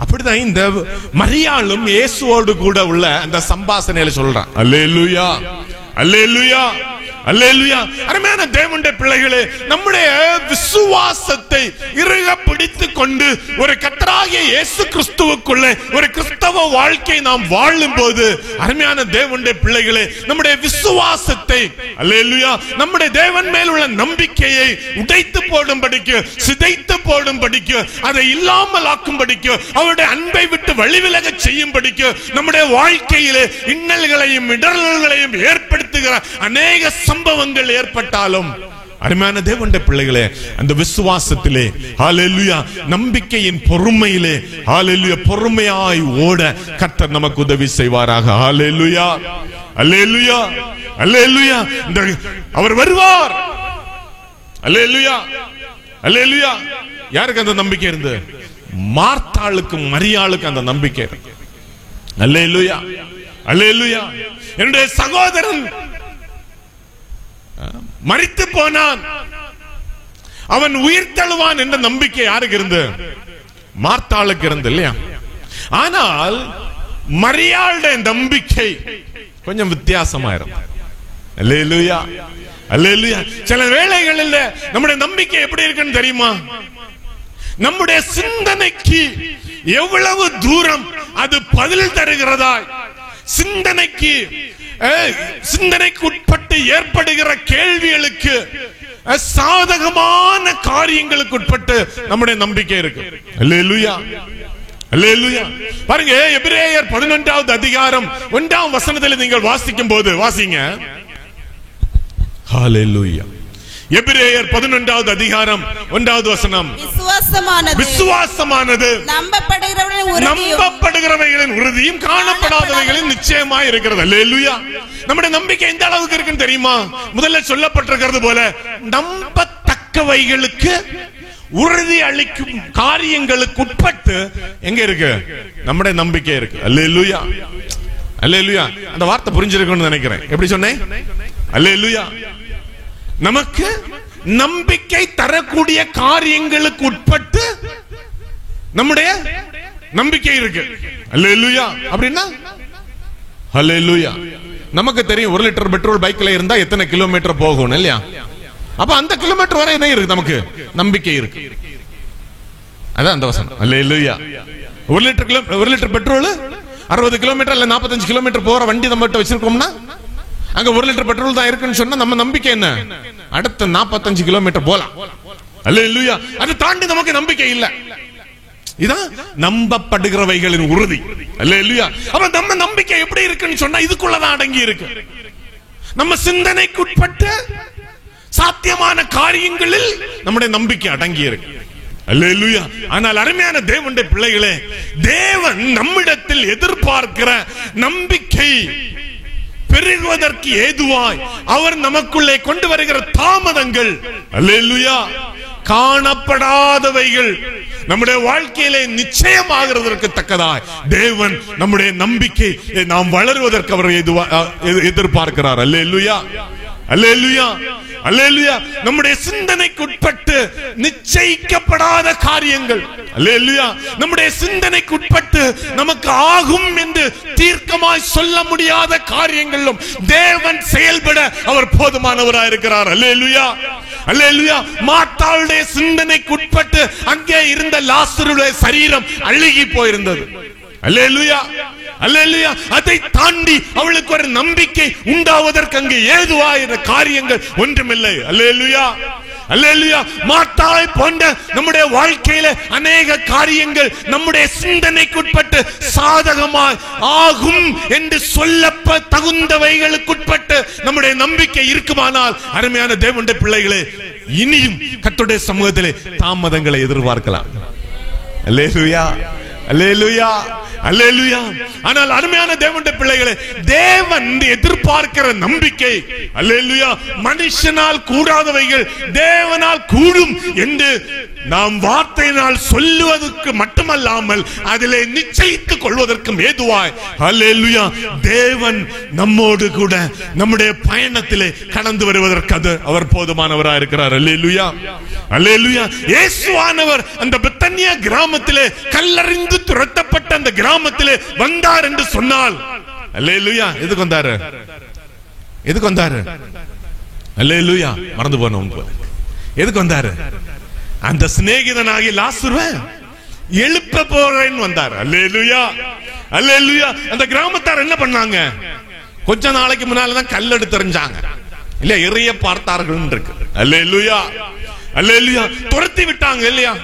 அப்படிதான் இந்த மரியாளும் இயேசுவோடு கூட உள்ள அந்த சம்பாஷணையில சொல்றான். அல்லேலூயா. அல்லேலூயா. அல்லேலூயா. அருமையான தேவனுடைய பிள்ளைகளே, நம்முடைய விசுவாசத்தை இறுக பிடித்துக் கொண்டு ஒரு கர்த்தராகிய இயேசு கிறிஸ்துவுக்குள்ளே ஒரு கிறிஸ்தவ வாழ்க்கை நாம் வாழும் போது, அருமையான தேவனுடைய பிள்ளைகளே, நம்முடைய விசுவாசத்தை அல்லேலூயா, நம்முடைய தேவன் மேல் உள்ள நம்பிக்கையை உடைத்து போடும்படிக்கு, சிதைத்து போடும்படிக்கு, அதை இல்லாமல் ஆக்கும்படிக்கு, அவருடைய அன்பை விட்டு வழிவிலக செய்யும்படிக்கு, நம்முடைய வாழ்க்கையிலே இன்னல்களையும் இடர்களையும் ஏற்படுத்துகிற அநேக சம்பவங்கள் ஏற்பட்டாலும், அருமையான தேவனுடைய பிள்ளைகளே, அந்த விசுவாசத்திலே ஹல்லேலூயா, நம்பிக்கையின் பொறுமையிலே ஹல்லேலூயா, பொறுமையாய் ஓட கர்த்தர் நமக்கு உதவி செய்வாராக. ஹல்லேலூயா, ஹல்லேலூயா, ஹல்லேலூயா. அவர் வருவார். ஹல்லேலூயா, ஹல்லேலூயா. யாருக்கு அந்த நம்பிக்கை இருந்து? மார்த்தாளுக்கு மரியாளுக்கு அந்த நம்பிக்கை. அல்லேலூயா, அல்லேலூயா. என்னுடைய சகோதரன் மரித்து போனான், அவன் உயிர் தழுவான் என்ற நம்பிக்கை யாருக்கு இருந்து? மார்த்தாளுக்கு இருந்து இல்லையா? ஆனால் மரியாளுடைய நம்பிக்கை கொஞ்சம் வித்தியாசமா இருக்கும். அல்லேலூயா, அல்லேலூயா. சில வேளைகளில் நம்முடைய நம்பிக்கை எப்படி இருக்குன்னு தெரியுமா? நம்முடைய சிந்தனைக்கு எவ்வளவு தூரம் அது பதில் தருகிறதா, சிந்தனைக்கு உட்பட்டு ஏற்படுகிற கேள்விகளுக்கு, சாதகமான காரியங்களுக்கு உட்பட்டு நம்முடைய நம்பிக்கை இருக்கு. அல்லேலூயா, அல்லேலூயா. பாருங்க, எபிரேயர் 11வது அதிகாரம் 1ஆம் வசனத்தில் நீங்கள் வாசிக்கும் போது, வாசிங்க. ஹல்லேலூயா. எபிரேயர் 11வது அதிகாரம் 1வது வசனம். விசுவாசமானது நம்பப்படுகிறவைகளின் உறுதியும் காணப்படாதவைகளின் நிச்சயமாய் இருக்கிறது. அல்லேலூயா. நம்முடைய நம்பிக்கை எந்த அளவுக்கு இருக்குன்னு தெரியுமா? முதல்ல சொல்லப்பட்டிருக்கிறது போல, நம்பத்தக்கவைகளுக்கு உறுதி அளிக்கும் காரியங்களுக்கு உட்பட்டு எங்க இருக்கு? நம்முடைய நம்பிக்கை இருக்கு. அல்லேலூயா, அல்லேலூயா. அந்த வார்த்தை புரிஞ்சிருக்கும்னு நினைக்கிறேன். எப்படி சொன்னேன்? அல்லேலூயா. நமக்கு நம்பிக்கை தரக்கூடிய காரியங்களுக்கு உட்பட்டு நம்முடைய நம்பிக்கை இருக்கு. அல்லேலூயா. அப்படின்னா அல்லேலூயா. நமக்கு தெரியும் 1 லிட்டர் பெட்ரோல் பைக்ல இருந்தா எத்தனை கிலோமீட்டர் போகும் இல்லையா? அப்ப அந்த கிலோமீட்டர் வரை என்ன இருக்கு? நமக்கு நம்பிக்கை இருக்கு. அதான் அந்த வசனம். அல்லேலூயா. 1 லிட்டர் பெட்ரோல் 60 கிலோமீட்டர் இல்ல 45 கிலோமீட்டர் போற வண்டி நம்ம வச்சிருக்கோம்னா, அங்க 1 லிட்டர் பெட்ரோல் தான் இருக்குன்னு சொன்னா நம்ம நம்பிக்கை என்ன? அடுத்த 45 கிலோமீட்டர் போலாம். அல்லேலூயா. அது தாண்டி நமக்கு நம்பிக்கை இல்ல. இதான் நம்பப்படுகிறவைகளின் உறுதி. அல்லேலூயா. அப்ப நம்ம நம்பிக்கை எப்படி இருக்குன்னு சொன்னா இதுக்குள்ளதான் அடங்கி இருக்கு. நம்ம சிந்தனைக்கு உட்பட்டு சாத்தியமான காரியங்களில் நம்முடைய நம்பிக்கை அடங்கி இருக்கு. அல்லேலூயா. ஆனால் அருமையான தேவனுடைய பிள்ளைகளே, தேவன் நம்மிடத்தில் எதிர்பார்க்கிற நம்பிக்கை பெருகுவதற்கு ஏதுவாய் அவர் நமக்குள்ளே கொண்டு வருகிற தாமதங்கள், அல்லேலூயா, காணப்படாதவைகள் நம்முடைய வாழ்க்கையிலே நிச்சயமாகிறதற்கு தக்கதாய் தேவன் நம்முடைய நம்பிக்கை நாம் வளருவதற்கு அவர் எதிர்பார்க்கிறார். அல்லேலூயா, அல்லேலூயா, அல்லேலூயா. நம்முடைய சிந்தனைக்கு உட்பட்டு நிச்சயிக்கப்படாத காரியங்கள், அல்லேலூயா, நம்முடைய சிந்தனைக்கு உட்பட்டு நமக்கு ஆகும் என்று தீர்க்கமாய் சொல்ல முடியாத காரியங்களும் தேவன் செயல்பட அவர் போதுமானவராய் இருக்கிறார். அல்லேலூயா, அல்லேலூயா. மார்த்தாளுடைய சிந்தனைக்கு உட்பட்டு அங்கே இருந்த லாசருடைய சரீரம் அழுகி போயிருந்தது. அல்லேலூயா, அல்லேலூயா. அதை தாண்டி அவளுக்கு ஒரு நம்பிக்கை உண்டாவதற்கு அங்கே ஏதுவான காரியங்கள் ஒன்றுமில்லை. அல்லேலூயா, அல்லேலூயா. மார்த்தாளை போன்ற நம்முடைய வாழ்க்கையில அநேக காரியங்கள் நம்முடைய சிந்தனைக்குட்பட்டு சாதகமாய் ஆகும் என்று சொல்லப்ப தகுந்தவைகளுக்குட்பட்டு நம்முடைய நம்பிக்கை இருக்குமானால், அருமையான தேவனுடைய பிள்ளைகளே, இனியும் கர்த்தருடைய சமூகத்திலே தாமதங்களை எதிர்பார்க்கலாம். அல்லேலூயா, அல்லேலூயா, அல்லேலூயா. ஆனால் அருமையான தேவனுடைய பிள்ளைகளே, தேவன் எதிர்பார்க்கிற நம்பிக்கை, அல்லேலூயா, மனுஷனால் கூடாதவைகள் தேவனால் கூடும் என்று நாம் வார்த்தையினால் சொல்லுவதற்கு மட்டுமல்லாமல் அதிலே நிச்சயித்துக் கொள்வதற்கும் ஏதுவாய், அல்லேலூயா, தேவன் நம்மோடு கூட நம்முடைய பயணத்திலே கடந்து வருவதற்கு அது அவர் போதுமானவராய் இருக்கிறார். அல்லேலூயா, அல்லேலூயா. இயேசுவானவர் அந்த பெத்தனியா கிராமத்திலே கல்லறிந்து துரத்தப்பட்ட அந்த கிராமத்திலே வந்தார் என்று சொன்னால், அல்லேலூயா, எதுக்கு வந்தாரு? எதுக்கு வந்தாரு? அல்லேலூயா. மறந்து போன எதுக்கு வந்தாரு? அந்த சிநேகிதனாகி லாசருவை எழுப்ப போறேன்னு வந்தார். அல்லேலூயா, அல்லேலூயா. அந்த கிராமத்தார் என்ன பண்ணாங்க? கொஞ்ச நாளைக்கு முன்னாலதான் கல் எடுத்து எறிஞ்சாங்க, இல்ல எறிய பார்த்தார்கள் இருக்கு. அல்லேலூயா, அல்லேலூயா. துரத்தி விட்டாங்க இல்லையா?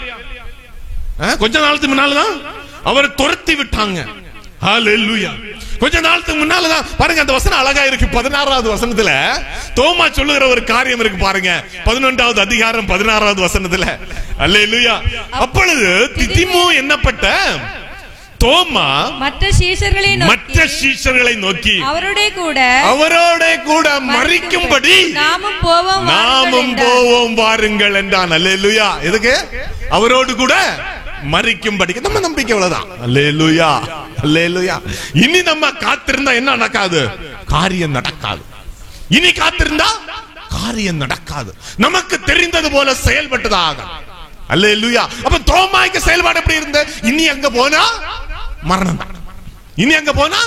கொஞ்ச நாளுக்கு முன்னாலதான் அவர் துரத்தி விட்டாங்க. ஹல்லேலூயா. கொஞ்ச நாளுக்கு முன்னாலதான் பாருங்க, அந்த வசனம் அழகா இருக்கு. 16வது வசனத்துல தோமா சொல்லுகிற ஒரு காரியம் இருக்கு பாருங்க. 11வது அதிகாரம் 16வது வசனத்துல. அல்லேலூயா. அப்பொழுது திதிமு என்னப்பட்ட தோமா மற்ற சீஷர்களை நோக்கி அவரோட கூட மரிக்கும்படி நாமும் போவோம் வாருங்கள் என்றான். அல்லேலூயா. எதுக்கு? அவரோடு கூட மரிக்கும்படி. நம்ம நம்பிக்கை அவ்வளவுதான். அல்லேலூயா, அல்லேலூயா. இனி நம்ம காத்திருந்தா என்ன நடக்காது? காரியம் நடக்காது. இனி காத்திருந்தா காரியம் நடக்காது. நமக்கு தெரிந்தது போல செயல்பட்டதாக. அல்லேலூயா. அப்ப தோமாய்க்கு செயல்பாடு எப்படி இருந்த? இனி அங்க போனா மரணம் தான். இனி அங்க போனா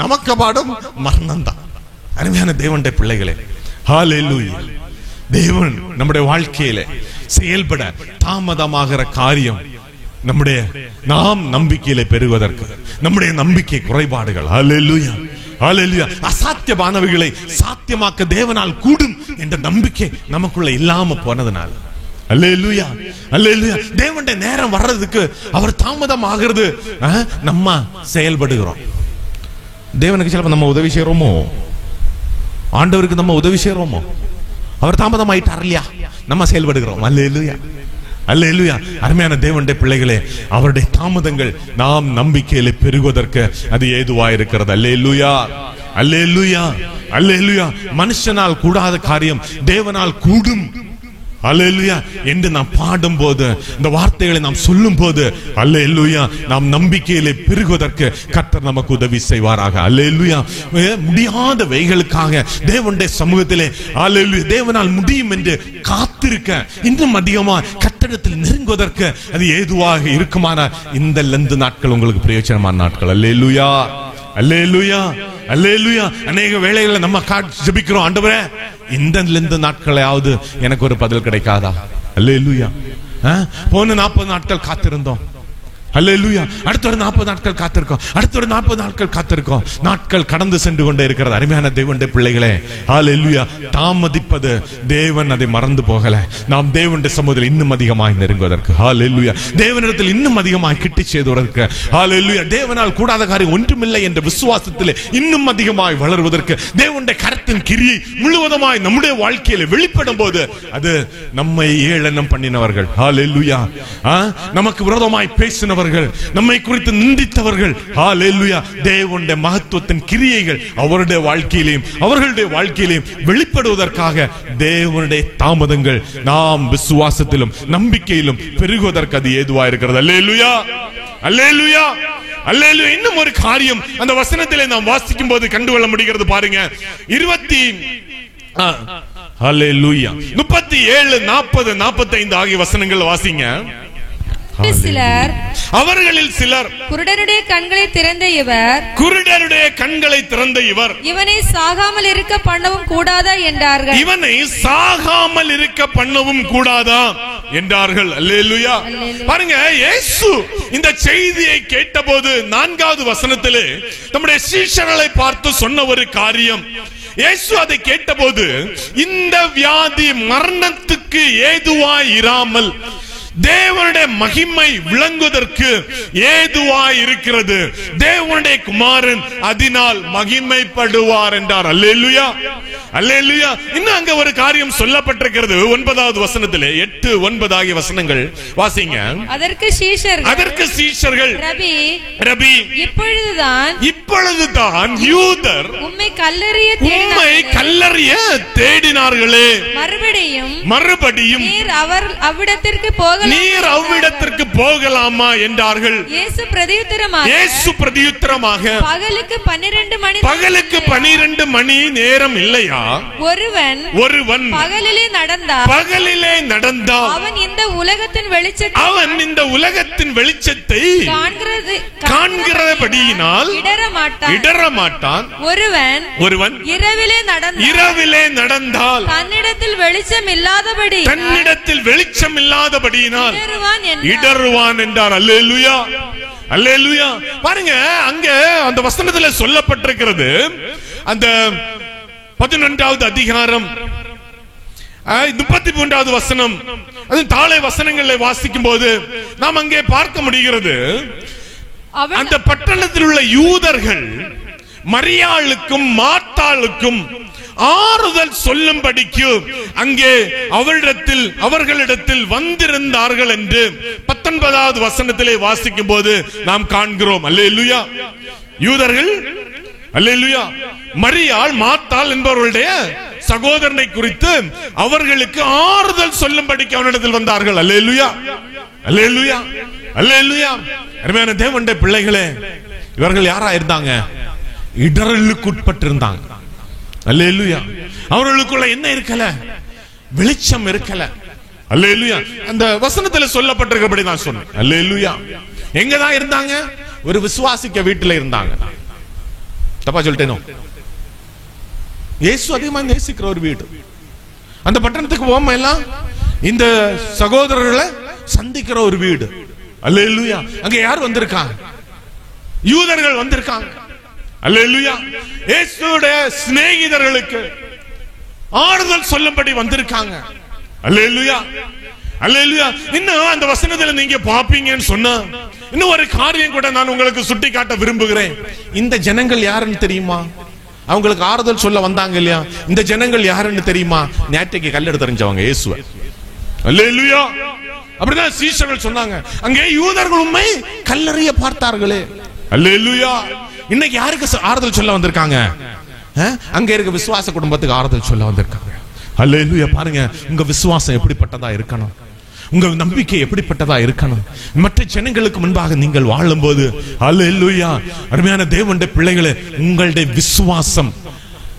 நமக்கு பாடும் மரணம் தான். அருமையான தேவனுடைய பிள்ளைகளே, ஹல்லேலூயா. தேவன் நம்முடைய வாழ்க்கையில செயல்பட தாமதமாகிற காரியம் நம்முடைய நாம் நம்பிக்கையில பெறுவதற்கு நம்முடைய நம்பிக்கை குறைபாடுகள். ஹல்லேலூயா, ஹல்லேலூயா. அசாத்தியமானவைகளை சாத்தியமாக்க தேவனால் கூடும் என்ற நம்பிக்கை நமக்குள்ள இல்லாம போனதுனால. அல்லேலூயா, அல்லேலூயா. தேவனுடைய நேரம் வர்றதுக்கு அவர் தாமதம் ஆகிறது. நம்ம செயல்படுகிறோம். தேவனுக்கு சிலப்ப நம்ம உதவி செய்யறோமோ, ஆண்டவருக்கு நம்ம உதவி செய்யறோமோ, அவர் தாமதம் ஆயிட்டார் இல்லையா, நம்ம செயல்படுகிறோம். அல்லேலூயா, அல்லேலூயா. அருமையான தேவனுடைய பிள்ளைகளே, அவருடைய தாமதங்கள் நாம் நம்பிக்கையில பெருகுவதற்கு அது ஏதுவாயிருக்கிறது. அல்லேலூயா, அல்லேலூயா, அல்லேலூயா. மனுஷனால் கூடாத காரியம் தேவனால் கூடும். அல்லேலூயா என்று நாம் பாடும் போது, இந்த வார்த்தைகளை நாம் சொல்லும் போது, அல்லேலூயா, நாம் நம்பிக்கையிலே பெருகுவதற்கு கர்த்தர் நமக்கு உதவி செய்வாராக. அல்லேலூயா. முடியாத வைகளுக்காக தேவனுடைய சமூகத்திலே அல்லேலூயா தேவனால் முடியும் என்று காத்திருக்க, இன்னும் அதிகமா கர்த்தரிடத்தில் நெருங்குவதற்கு அது ஏதுவாக இருக்குமான இந்த லெந்து நாட்கள் உங்களுக்கு பிரயோஜனமான நாட்கள். அல்லேலூயா, அல்லேலூயா, அல்லேலூயா. அநேக வேளைகளில் நம்ம ஜெபிக்கிறோம், ஆண்டவரே இந்த நாட்களையாவது எனக்கு ஒரு பதில் கிடைக்காதா? அல்லேலூயா. போன 40 நாட்கள் காத்திருந்தோம். அல்லேலூயா. அடுத்த ஒரு 40 நாட்கள் காத்திருக்கோம். அடுத்த ஒரு 40 நாட்கள் காத்திருக்கோம். நாட்கள் கடந்து சென்று கொண்டே இருக்கிறது. அருமையான தேவனுடைய பிள்ளைகளே, அல்லேலூயா. தாமதிப்பது தேவன் அதை மறந்து போகல. நாம் தேவனுடைய சமூகத்தில் இன்னும் அதிகமாய் நெருங்குவதற்கு, அல்லேலூயா, தேவனிடத்தில் இன்னும் அதிகமாய் கிட்டி செய்வதற்கு, அல்லேலூயா, தேவனால் கூடாத காரியம் ஒன்றுமில்லை என்ற விசுவாசத்தில் இன்னும் அதிகமாய் வளருவதற்கு, தேவனுடைய கரத்தின் கிரியை முழுவதுமாய் நம்முடைய வாழ்க்கையில வெளிப்படும் போது அது நம்மை ஏளனம் பண்ணினவர்கள், அல்லேலூயா, நமக்கு விரோதமாய் பேசினவர்கள், நம்மை குறித்து நிந்தித்தவர்கள், ஹல்லேலூயா, தேவனுடைய மகத்துவத்தின் கிரியைகள் அவருடைய வாழ்க்கையிலும் அவர்களுடைய வாழ்க்கையிலும் வெளிப்படுவதற்காக தேவனுடைய தாமதங்கள் நாம் விசுவாசத்திலும் நம்பிக்கையிலும் பெருகுவதற்கு அது ஏதுவா இருக்கிறது. அல்லேலூயா, அல்லேலூயா, அல்லேலூயா. இன்னும் ஒரு காரியம் அந்த வசனத்திலே நாம் வாசிக்கும் போது கண்டுகொள்ள முடிகிறது பாருங்க. 37, 40, 45 ஆகிய வசனங்கள் வாசிங்க. அவர்களில் சிலர் குருடனுடைய கண்களை திறந்த இவர் இவனை சாகாமல் இருக்க பண்ணவும் கூடாதா என்றார்கள். இவனை சாகாமல் இருக்க பண்ணவும் கூடாதா என்றார்கள். அல்லேலூயா. பாருங்க, இயேசு இந்த செய்தியை கேட்டபோது 4வது வசனத்திலே நம்முடைய சீஷர்களை பார்த்து சொன்ன ஒரு காரியம். இயேசு அதை கேட்டபோது இந்த வியாதி மரணத்துக்கு ஏதுவாய் இராமல் தேவனுடைய மகிமை விளங்குவதற்கு ஏதுவாய் இருக்கிறது. தேவனுடைய குமாரன் அதனால் மகிமைப்படுவார் என்றார். அல்லேலூயா, அல்லேலூயா. இன்னும் அங்க ஒரு காரியம் சொல்லப்பட்டிருக்கிறது 9வது வசனத்திலே. 8, 9 ஆகிய வசனங்கள் வாசிங்க. அதற்கு சீஷர்கள் ரபி இப்பொழுதுதான் யூதர் உம்மை கல்லறிய தேடினார்களே, மறுபடியும் நீர் அவ்விடத்திற்கு போகலாமா என்றார்கள். இயேசு பிரதியுத்தரமாக பகலுக்கு 12 மணி நேரம் இல்லையா? ஒருவன் பகலிலே நடந்தால் அவன் இந்த உலகத்தின் வெளிச்சத்தை காண்கிறபடியினால் இடரமாட்டான். ஒருவன் இரவிலே நடந்தால் தன்னிடத்தில் வெளிச்சம் இல்லாதபடியினால் இடருவான் என்றார். அல்லேலூயா, அல்லேலூயா. பாருங்க, அங்க அந்த வசனத்துல சொல்லப்பட்டிருக்கிறது, அந்த 11வது அதிகாரம் 33வது வசனம், அது தாளை வசனங்களை வாசிக்கும் போது நாம் அங்கே பார்க்க முடிகிறது, அந்த பட்டணத்தில் உள்ள யூதர்கள் மரியாளுக்கும் மார்த்தாளுக்கும் ஆறுதல் சொல்லும்படிக்கு அங்கே அவர்களிடத்தில் வந்திருந்தார்கள் என்று 19வது வசனத்திலே வாசிக்கும் போது நாம் காண்கிறோம். அல்லேலூயா. யூதர்கள், அல்லேலூயா, மரியாள் மார்த்தாள் என்பவர்களுடைய சகோதரனை குறித்து அவர்களுக்கு ஆறுதல் சொல்லும்படிக்கு அவனிடத்தில் வந்தார்கள். அல்லேலூயா, அல்லேலூயா, அல்லேலூயா. அருமையான தேவனுடைய பிள்ளைகளே, இவர்கள் யாரா இருந்தாங்க? இடரலுக்கு உட்பட்டிருந்தாங்க. அல்லேலூயா. அவர்களுக்குள்ள என்ன இருக்கல? வெளிச்சம் இருக்கல. அல்லேலூயா. அந்த வசனத்துல சொல்லப்பட்டிருக்கிறபடி நான் சொன்னேன். அல்லேலூயா. எங்கதான் இருந்தாங்க? ஒரு விசுவாசிக்க வீட்டுல இருந்தாங்க. தப்பா சொல்லிட்டேனோ? இயேசு அதிகமா நேசிக்கிற ஒரு வீடு. அந்த பட்டணத்துக்கு போகாம எல்லாம் இந்த சகோதரர்களை சந்திக்கிற ஒரு வீடு. அல்லேலூயா. அங்க யார் வந்திருக்காங்க? யூதர்கள் வந்திருக்காங்க. அல்லேலூயா. இயேசுவுடைய சிநேகிதர்களுக்கு ஆறுதல் சொல்லும்படி வந்திருக்காங்க. அல்லேலூயா, அல்லேலூயா. இன்னும் அந்த வசனத்துல நீங்க பாப்பீங்கன்னு சொன்னா இன்னும் ஒரு காரியம் கூட நான் உங்களுக்கு சுட்டி காட்ட விரும்புகிறேன். இந்த ஜனங்கள் யாருன்னு தெரியுமா? அவங்களுக்கு ஆறுதல் சொல்ல வந்தாங்க இல்லையா? இந்த ஜனங்கள் யாருன்னு தெரியுமா? நேற்றைக்கு கல்லெடுத்து தெரிஞ்சவங்க இயேசுவை. அல்லேலூயா. அப்படிதான் சீஷர்கள் சொன்னாங்க. அங்கே யூதர்கள் உண்மை கல்லறைய பார்த்தார்களே. அல்லேலூயா. இன்னைக்கு யாருக்கு ஆறுதல் சொல்ல வந்திருக்காங்க? அங்க இருக்க விசுவாச குடும்பத்துக்கு ஆறுதல் சொல்ல வந்திருக்காங்க. அல்லேலூயா. பாருங்க, உங்க விசுவாசம் எப்படிப்பட்டதா இருக்கணும், உங்க நம்பிக்கை எப்படிப்பட்டதா இருக்கணும். மற்ற ஜனங்களுக்கு முன்பாக நீங்கள் வாழும்போது, அல்லேலூயா, அருமையான தேவனுடைய பிள்ளைகளே, உங்களுடைய விசுவாசம்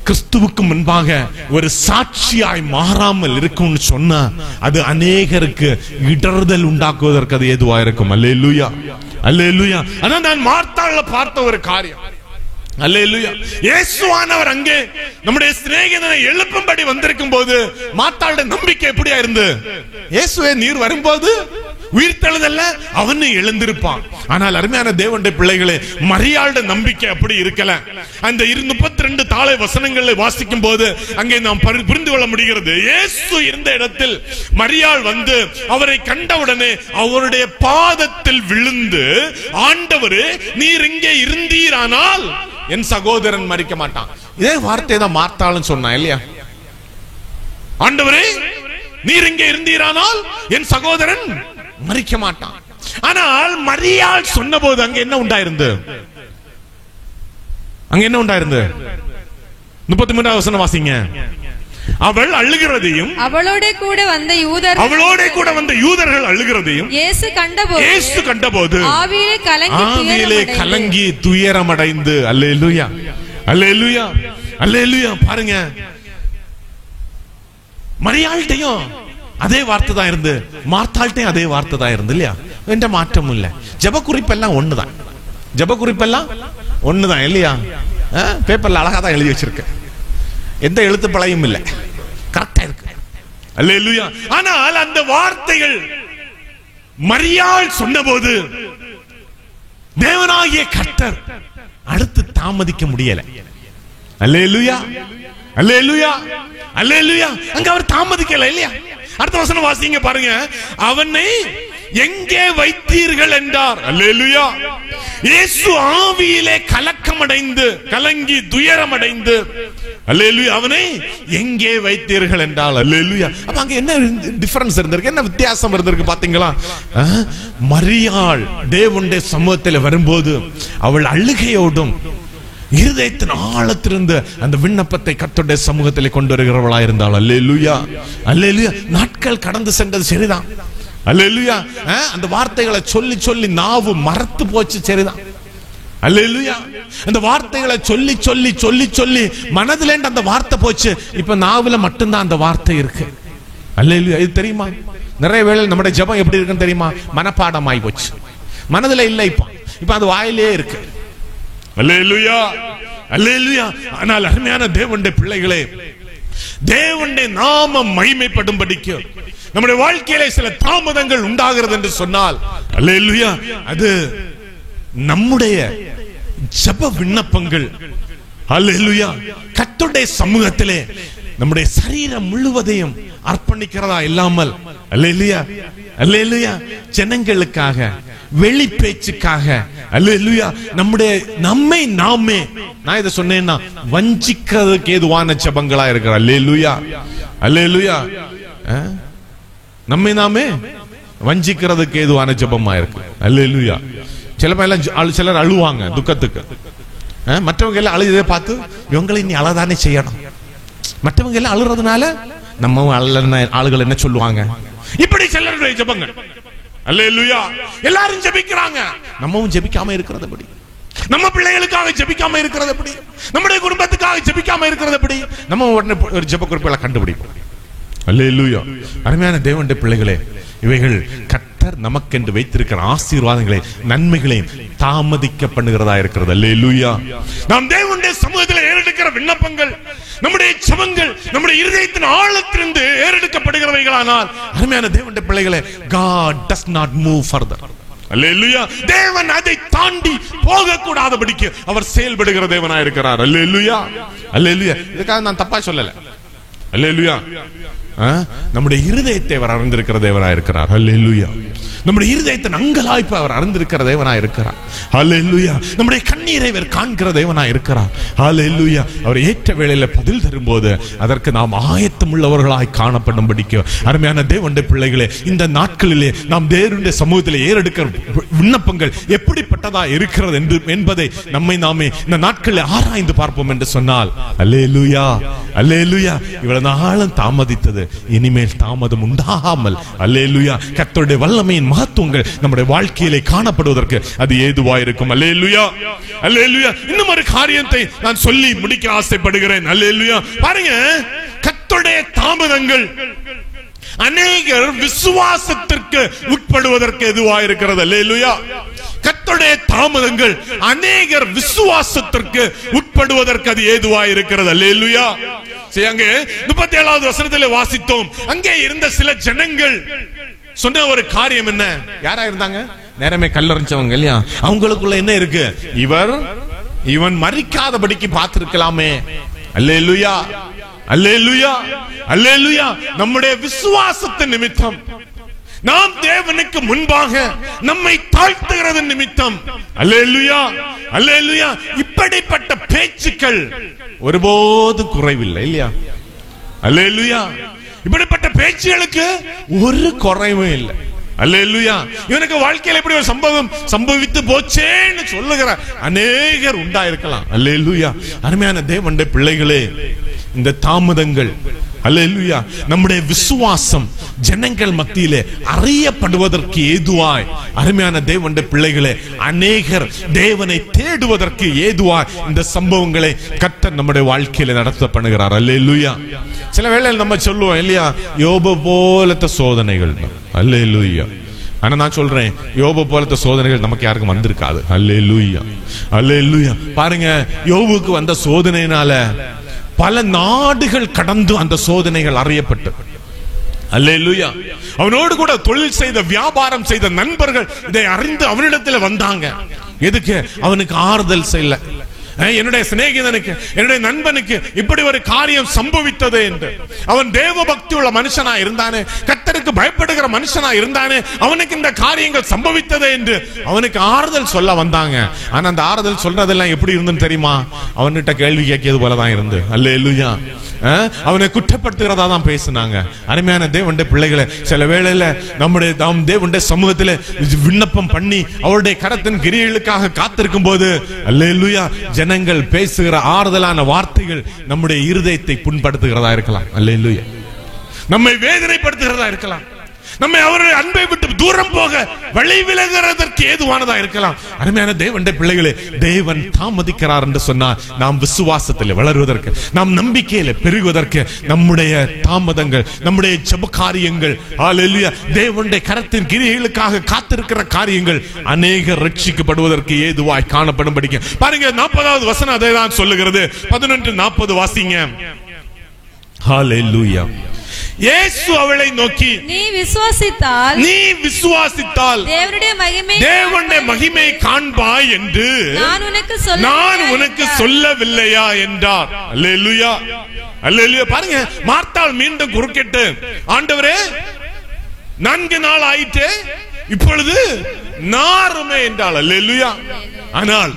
கிறிஸ்துவுக்கு முன்பாக ஒரு சாட்சியாய் மாறாமல் இருக்கும்னு சொன்னா அது அநேகருக்கு இடறுதல் உண்டாக்குவதற்கு அது ஏதுவா இருக்கும். அல்லேலூயா, அல்லேலூயா. அதான் நான் மார்த்தாள்ல பார்த்த ஒரு காரியம். அல்லேலூயா. இயேசுவானவர் அங்கே நம்முடைய சிநேகிதனை எழுப்பும்படி வந்திருக்கும் போது மார்த்தாளுடைய நம்பிக்கை எப்படியா இருந்து? இயேசுவே நீர் வரும்போது உயிர்த்தெழுதல்ல அவனு எழுந்திருப்பான். ஆனால் அருமையான தேவனுடைய பிள்ளைகளே, மரியாளுடைய நம்பிக்கை அப்படி இருக்கல. அந்த 32 தாளை வசனங்களை வாசிக்கும் போது அங்கே நாம் புரிந்து கொள்ள முடிகிறது. இயேசு இருந்த இடத்தில் மரியாள் வந்து அவரை கண்டவுடனே அவருடைய பாதத்தில் விழுந்து, ஆண்டவரே, நீர் இங்கே இருந்தீரானால் என் சகோதரன் மரிக்க மாட்டான். இதே வார்த்தை தான் மார்த்தாள்னு சொன்னான் இல்லையா? ஆண்டவரே, நீர் இங்கே இருந்தீரானால் என் சகோதரன் மரிக்க மாட்டான். ஆனால் மரியாள் சொன்னபோது அங்க என்ன உண்டாயிருந்து? அங்க என்ன உண்டாயிருந்து? 33வது வசனம் வாசிங்க. அவள் அழுகிறதையும் அவளோட கூட வந்த யூதர்கள் அழுகிறதையும் இயேசு கண்டபோது ஆவியிலே கலங்கி துயரமடைந்து. அல்லேலூயா, அல்லேலூயா, அல்லேலூயா. பாருங்க, மரியாள்கிட்டையும் அதே வார்த்தை தான் இருந்து, மார்த்தாள்கிட்டையும் அதே வார்த்தை தான் இருந்து இல்லையா? எந்த மாற்றம் இல்ல. ஜெப குறிப்பெல்லாம் ஒண்ணுதான், ஜெப குறிப்பெல்லாம் ஒண்ணுதான் இல்லையா? பேப்பர்ல அழகா தான் எழுதி வச்சிருக்க, எந்த எழுத்து பழையும் இல்ல, கரெக்டா இருக்கு. அல்லேலூயா. ஆனால் அந்த வார்த்தைகள் மரியாள் சொன்னபோது தேவனாகிய கர்த்தர் அடுத்து தாமதிக்க முடியல. அல்லேலூயா, அல்லேலூயா, அல்லேலூயா. அங்க அவர் தாமதிக்கல இல்லையா? அடுத்த வசனம் வாசிங்க பாருங்க. அவனை எங்கே வைத்தீர்கள் என்றார். அல்லேலூயா. இயேசு ஆவியிலே கலக்கமடைந்து, கலங்கி துயரமடைந்து, அல்லேலூயா, அவனை எங்கே வைத்தீர்கள் என்றால். அல்லேலூயா. அப்ப அங்க என்ன டிஃபரன்ஸ் இருந்திருக்கு, என்ன வித்தியாசம் இருந்திருக்கு பாத்தீங்களா? மரியாள் தேவனுடைய சமூகத்தில் வரும்போது அவள் அழுகையோடும் இருதயத்தின் ஆழத்திலிருந்து அந்த விண்ணப்பத்தை கர்த்தருடைய சமூகத்திலே கொண்டு வருகிறவளா இருந்தாள். அல்லேலூயா, அல்லேலூயா. நாட்கள் கடந்து சென்றது சரிதான். அல்லேலூயா. அந்த வார்த்தைகளை சொல்லி சொல்லி நாவு மறத்து போச்சு சரிதான். அல்லேலூயா. அந்த வார்த்தைகளை சொல்லி சொல்லி சொல்லி சொல்லி மனதில அந்த வார்த்தை போச்சு. இப்ப நாவுல மட்டும்தான் அந்த வார்த்தை இருக்கு. அல்லேலூயா. இது தெரியுமா? நிறைய வேளை நம்முடைய ஜெபம் எப்படி இருக்குன்னு தெரியுமா? மனப்பாடமாய் போச்சு, மனதில இல்ல. இப்ப அது வாயிலே இருக்கு. அல்லேலூயா, அல்லேலூயா. ஆனால் அருமையான தேவனுடைய பிள்ளைகளே, தேவனுடைய நாமம் மகிமைப்படும்படிக்கு நம்முடைய வாழ்க்கையிலே சில தாமதங்கள் உண்டாகிறது என்று சொன்னால், அல்லேலூயா, அது நம்முடைய ஜெப விண்ணப்பங்கள், அல்லேலூயா, கர்த்தருடைய சமூகத்திலே நம்முடைய சரீரம் முழுவதையும் அர்ப்பணிக்கிறதா இல்லாமல், அல்லேலூயா, அல்லேலூயா, ஜனங்களுக்காக, வெளி பேச்சுக்காக, அல்லேலூயா, நம்மை நாமே, நான் இதை சொன்னேன்னா, வஞ்சிக்கிறதுக்கு ஏதுவான ஜெபங்களா இருக்கிற, அல்லேலூயா, அல்லேலூயா, நம்மை நாமே வஞ்சிக்கிறதுக்கு ஏதுவான ஜெபமா இருக்கு. அல்லேலூயா. சிலர் அழுவாங்க துக்கத்துக்கு. மற்றவங்க எல்லாம் அழுததை பார்த்து இவங்களை நீ அழதானே செய்யணும், மற்றவங்க எல்லாம் அழுறதுனால நம்ம ஆளுகள் என்ன சொல்லுவாங்க, இப்படி சிலருடைய ஜெபங்கள். அல்லேலூயா. எல்லாரும் ஜெபிக்கிறாங்க, நம்மவும் ஜெபிக்காம இருக்கிறது எப்படி? நம்ம பிள்ளைகளுக்காக ஜெபிக்காம இருக்கிறது எப்படி? நம்முடைய குடும்பத்துக்காக ஜெபிக்காம இருக்கிறது எப்படி? நம்ம உடனே ஒரு ஜெப குறிப்புகளை கண்டுபிடிப்போம். அல்லேலூயா. அருமையான தேவனுடைய பிள்ளைகளே, இவைகள் கர்த்தர் நமக்கென்று வைத்திருக்கிற ஆசீர்வாதங்களை, நன்மைகளை தாமதிக்க பண்ணுகிறதா இருக்கிறது. அல்லேலூயா. நாம் தேவனுடைய சமூகத்தில் ஏறெடுக்கிற விண்ணப்பங்கள், நம்முடைய ஜெபங்கள் நம்முடைய இருதயத்தின் ஆழத்திலிருந்து ஏறெடுக்கப்படுகிறவைகளானால், அருமையான தேவனுடைய பிள்ளைகளே, God does not move further. அல்லேலூயா. தேவன் அதை தாண்டி போக கூடாதபடிக்கு அவர் செயல்படுகிற தேவனாய் இருக்கிறார். அல்லேலூயா, அல்லேலூயா. இதுக்காக நான் தப்பா சொல்லல. அல்லேலூயா. நம்முடைய இருதயத்தை அவர் அறிந்திருக்கிற தேவனாய் இருக்கிறார். அல்லேலூயா. நம்முடைய இருதயத்தின் அங்கலாய்ப்பு அவர் அறிந்திருக்கிற தேவனாய் இருக்கிறார். அல்லேலூயா. நம்முடைய கண்ணீரை அவர் காண்கிற தேவனாய் இருக்கிறார். அல்லேலூயா. அவர் ஏற்ற வேளையில பதில் தரும்போது அதற்கு நாம் ஆயத்தம் உள்ளவர்களாய் காணப்படும்படிக்கு, அருமையான தேவனுடைய பிள்ளைகளே, இந்த நாட்களிலே நாம் தேவனுடைய சமூகத்தில் ஏறெடுக்கிற விண்ணப்பங்கள் எப்படிப்பட்டதா இருக்கிறது என்பதை நம்மை நாமே இந்த நாட்களில் ஆராய்ந்து பார்ப்போம் என்று சொன்னால், அல்லேலூயா, அல்லேலூயா, இவ்வளவு நாளும் தாமதித்தது இனிமேல் தாமதம் உண்டாகாமல், அல்லேலூயா, கர்த்தருடைய வல்லமையின் மகத்துவங்கள் நம்முடைய வாழ்க்கையிலே காணப்படுவதற்கு அது ஏதுவாயிருக்கும். அல்லேலூயா, அல்லேலூயா. இன்னும் ஒரு காரியத்தை நான் சொல்லி முடிக்க ஆசைப்படுகிறேன். அல்லேலூயா. பாருங்க, கர்த்தருடைய தாமதங்கள் அநேகர் விசுவாசத்திற்கு உட்படுவதற்கு எதுவாயிருக்கிறது. அல்லேலூயா. கர்த்தருடைய தாமதங்கள் அநேகர் விசுவாசத்திற்கு உட்படுவதற்கு அது ஏதுவாயிருக்கிறது. அல்லேலூயா. அங்கே 37வது வசனத்திலே வாசித்தோம், அங்கே இருந்த சில ஜனங்கள் சொன்ன ஒரு காரியம் என்ன? யாரா இருந்தாங்க? நேரமே கல்லறிஞ்சவங்க இல்லையா? அவங்களுக்குள்ள என்ன இருக்கு? இவன் மரிக்காதபடிக்கு பார்த்திருக்கலாமே. அல்லேலூயா, அல்லேலூயா, அல்லேலூயா. நம்முடைய விசுவாசத்தின் நிமித்தம், நாம் தேவனுக்கு முன்பாக நம்மை தாழ்த்துகிறது நிமித்தம், அல்லேலூயா, அல்லேலூயா, இப்படிப்பட்ட பேச்சுக்கள் ஒருபோதும் குறைவில்லை இல்லையா? அல்லேலூயா. இப்படிப்பட்ட பேச்சுகளுக்கு ஒரு குறைவும் இல்லை. அல்லேலூயா. இவனுக்கு வாழ்க்கையில் எப்படி ஒரு சம்பவம் சம்பவித்து போச்சேன்னு சொல்லுகிற அநேகர் உண்டாயிருக்கலாம். அல்லேலூயா. அருமையான தேவனுடைய பிள்ளைகளே, இந்த தாமதங்கள், அல்லேலூயா, நம்முடைய விசுவாசம் ஜனங்கள் மத்தியிலே அறியப்படுவதற்கு ஏதுவாய், அருமையான தேவனுடைய பிள்ளைகளே, அநேகர் தேவனை தேடுவதற்கு ஏதுவாய் இந்த சம்பவங்களை கர்த்தர் நம்முடைய வாழ்க்கையில நடத்த பண்ணுகிறார். அல்லேலூயா. சில வேளையில் நம்ம சொல்லுவோம் இல்லையா, யோபு போலத்த சோதனைகள். அல்லேலூயா. ஆனா நான் சொல்றேன், யோபு போலத்த சோதனைகள் நமக்கு யாருக்கும் வந்திருக்காது. அல்லேலூயா, அல்லேலூயா. பாருங்க, யோபுக்கு வந்த சோதனையினால பல நாடுகள் கடந்து அந்த சோதனைகள் அறியப்பட்டு, அல்லேலூயா, அவனோடு கூட தொழில் செய்த, வியாபாரம் செய்த நண்பர்கள் இதை அறிந்து அவனிடத்தில் வந்தாங்க. எதுக்கு? அவனுக்கு ஆறுதல் செய்யல. என்னுடைய சிநேகிதனுக்கு, என்னுடைய நண்பனுக்கு இப்படி ஒரு காரியம் சம்பவித்தது என்று. அவன் தேவ பக்தி உள்ள மனுஷனா இருந்தானே, கர்த்தருக்கு பயப்படுகிற மனுஷனா இருந்தானே, அவனுக்கு இந்த காரியங்கள் சம்பவித்தது என்று அவனுக்கு ஆறுதல் சொல்ல வந்தாங்க. ஆனா அந்த ஆறுதல் சொல்றதெல்லாம் எப்படி இருந்துன்னு தெரியுமா? அவன்கிட்ட கேள்வி கேட்கியது போலதான் இருந்து. அல்லேலூயா. அவனை குற்றப்படுத்துகிறதா தான் பேசினாங்க. அருமையான தேவனுடைய பிள்ளைகளை, சில வேளையில நாம் தேவனுடைய சமூகத்தில் விண்ணப்பம் பண்ணி அவருடைய கரத்தின் கிரியைகளுக்காக காத்திருக்கும் போது, அல்லேலூயா, ஜனங்கள் பேசுகிற ஆறுதலான வார்த்தைகள் நம்முடைய இருதயத்தை புண்படுத்துகிறதா இருக்கலாம். அல்லேலூயா. நம்மை வேதனைப்படுத்துகிறதா இருக்கலாம். நம்மை அவருடைய அன்பை விட்டு தூரம் போக வழி விலகிறதற்கு ஏதுவானதா இருக்கலாம். அருமையான தேவனுடைய பிள்ளைகளே, தேவன் தாமதிக்கிறார் என்று சொன்னால் நாம் விசுவாசத்தில் வளருவதற்கு, நாம் நம்பிக்கையில பெருகுவதற்கு நம்முடைய தாமதங்கள், நம்முடைய ஜெப காரியங்கள், ஹல்லேலூயா, தேவனுடைய கரத்தின் கிரியைகளுக்காக காத்திருக்கிற காரியங்கள் அநேக ரட்சிக்கப்படுவதற்கு ஏதுவாய் காணப்படும்படிக்கு. பாருங்க, 40வது வசனம் அதை தான் சொல்லுகிறது. 11:40 வாசிங்க. ஹல்லேலூயா. இயேசு அவளை நோக்கி, நீ விசுவாசித்தால் தேவனுடைய மகிமை காண்பாய் என்று நான் உனக்கு சொல்லவில்லையா என்றார். அல்லேலூயா, அல்லேலூயா. பாருங்க, மார்த்தாள் மீண்டும் குறுக்கிட்டு, ஆண்டவரே 4 நாள் ஆயிற்று, இப்பொழுது நாருமே என்றாள். அல்லேலூயா. ஆனால்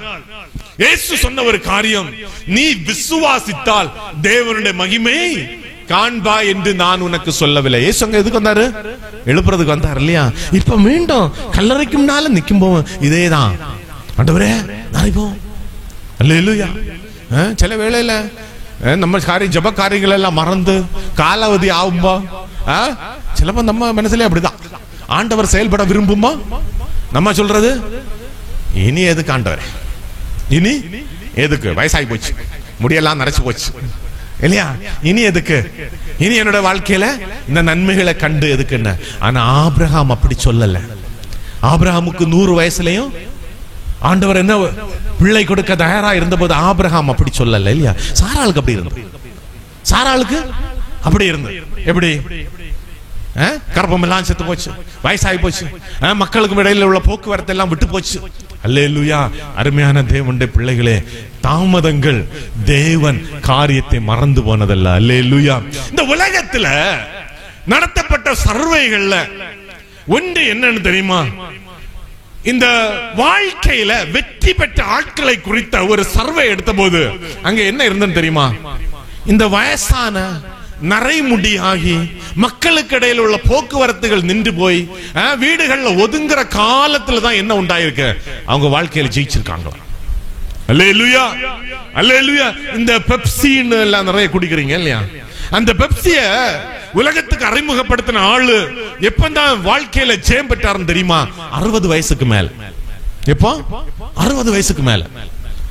இயேசு சொன்ன ஒரு காரியம், நீ விசுவாசித்தால் தேவனுடைய மகிமை காண்பா என்று நான் உனக்கு சொல்லவில்லை. இயேசு அங்க எதுக்கு வந்தாரு? எழுப்புறதுக்கு வந்தார் இல்லையா? இப்ப மீண்டும் கல்லறைக்கு முன்னால நிக்கும் போது இதேதான், ஆண்டவரே நாளைப்போம். அல்லேலூயா. சில வேளையில நம்ம ஜப காரியங்கள் எல்லாம் மறந்து காலாவதி ஆகும்போ சிலப்போ நம்ம மனசுல அப்படிதான். ஆண்டவர் செயல்பட விரும்புமா? நம்ம சொல்றது, இனி எதுக்கு ஆண்டவர், இனி எதுக்கு, வயசாகி போச்சு, முடியெல்லாம் நரைச்சு போச்சு இல்லையா, இனி எதுக்கு, இனி என்னோட வாழ்க்கையில இந்த நன்மைகளை கண்டு எதுக்குன்னு. ஆனா ஆபிரகாம் அப்படி சொல்லல. ஆபிரகாமுக்கு 100 வயசுலயும் ஆண்டவர் என்ன பிள்ளை கொடுக்க தயாரா இருந்த போது ஆபிரகாம் அப்படி சொல்லல இல்லையா? சாராளுக்கு அப்படி இருந்தது. சாராளுக்கு அப்படி இருந்தது. எப்படி? கர்ப்பம் எல்லாம் செத்து போச்சு, வயசாகி போச்சு, மக்களுக்கு இடையில உள்ள போக்குவரத்து எல்லாம் விட்டு போச்சு. அல்லேலூயா. அருமையான தேவனுடைய பிள்ளைகளே, தாமதங்கள் தேவன் காரியத்தை மறந்து போனதல்ல. அல்லேலூயா. இந்த உலகத்துல நடத்தப்பட்ட சர்வேகள்ல ஒன்று என்னன்னு தெரியுமா? இந்த வாழ்க்கையில வெற்றி பெற்ற ஆட்களை குறித்த ஒரு சர்வே எடுத்த போது அங்க என்ன இருந்தது தெரியுமா? இந்த வயசான நரைமுடியாகி மக்களுக்கு இடையில உள்ள போக்குவரத்துகள் நின்று போய் வீடுகள்ல ஒதுங்குற காலத்துல தான் என்ன உண்டாயிருக்கு? அவங்க வாழ்க்கையில ஜெயிச்சிருக்காங்க. அல்லேலூயா, அல்லேலூயா. இந்த பெப்சின்னு எல்லாம் நிறைய குடிக்கிறீங்க இல்லையா? அந்த பெப்சிய உலகத்துக்கு அறிமுகப்படுத்தின ஆளு எப்பதான் வாழ்க்கையில ஜெயம் பெற்றாருன்னு தெரியுமா? 60 வயசுக்கு மேல. எப்போ? 60 வயசுக்கு மேல.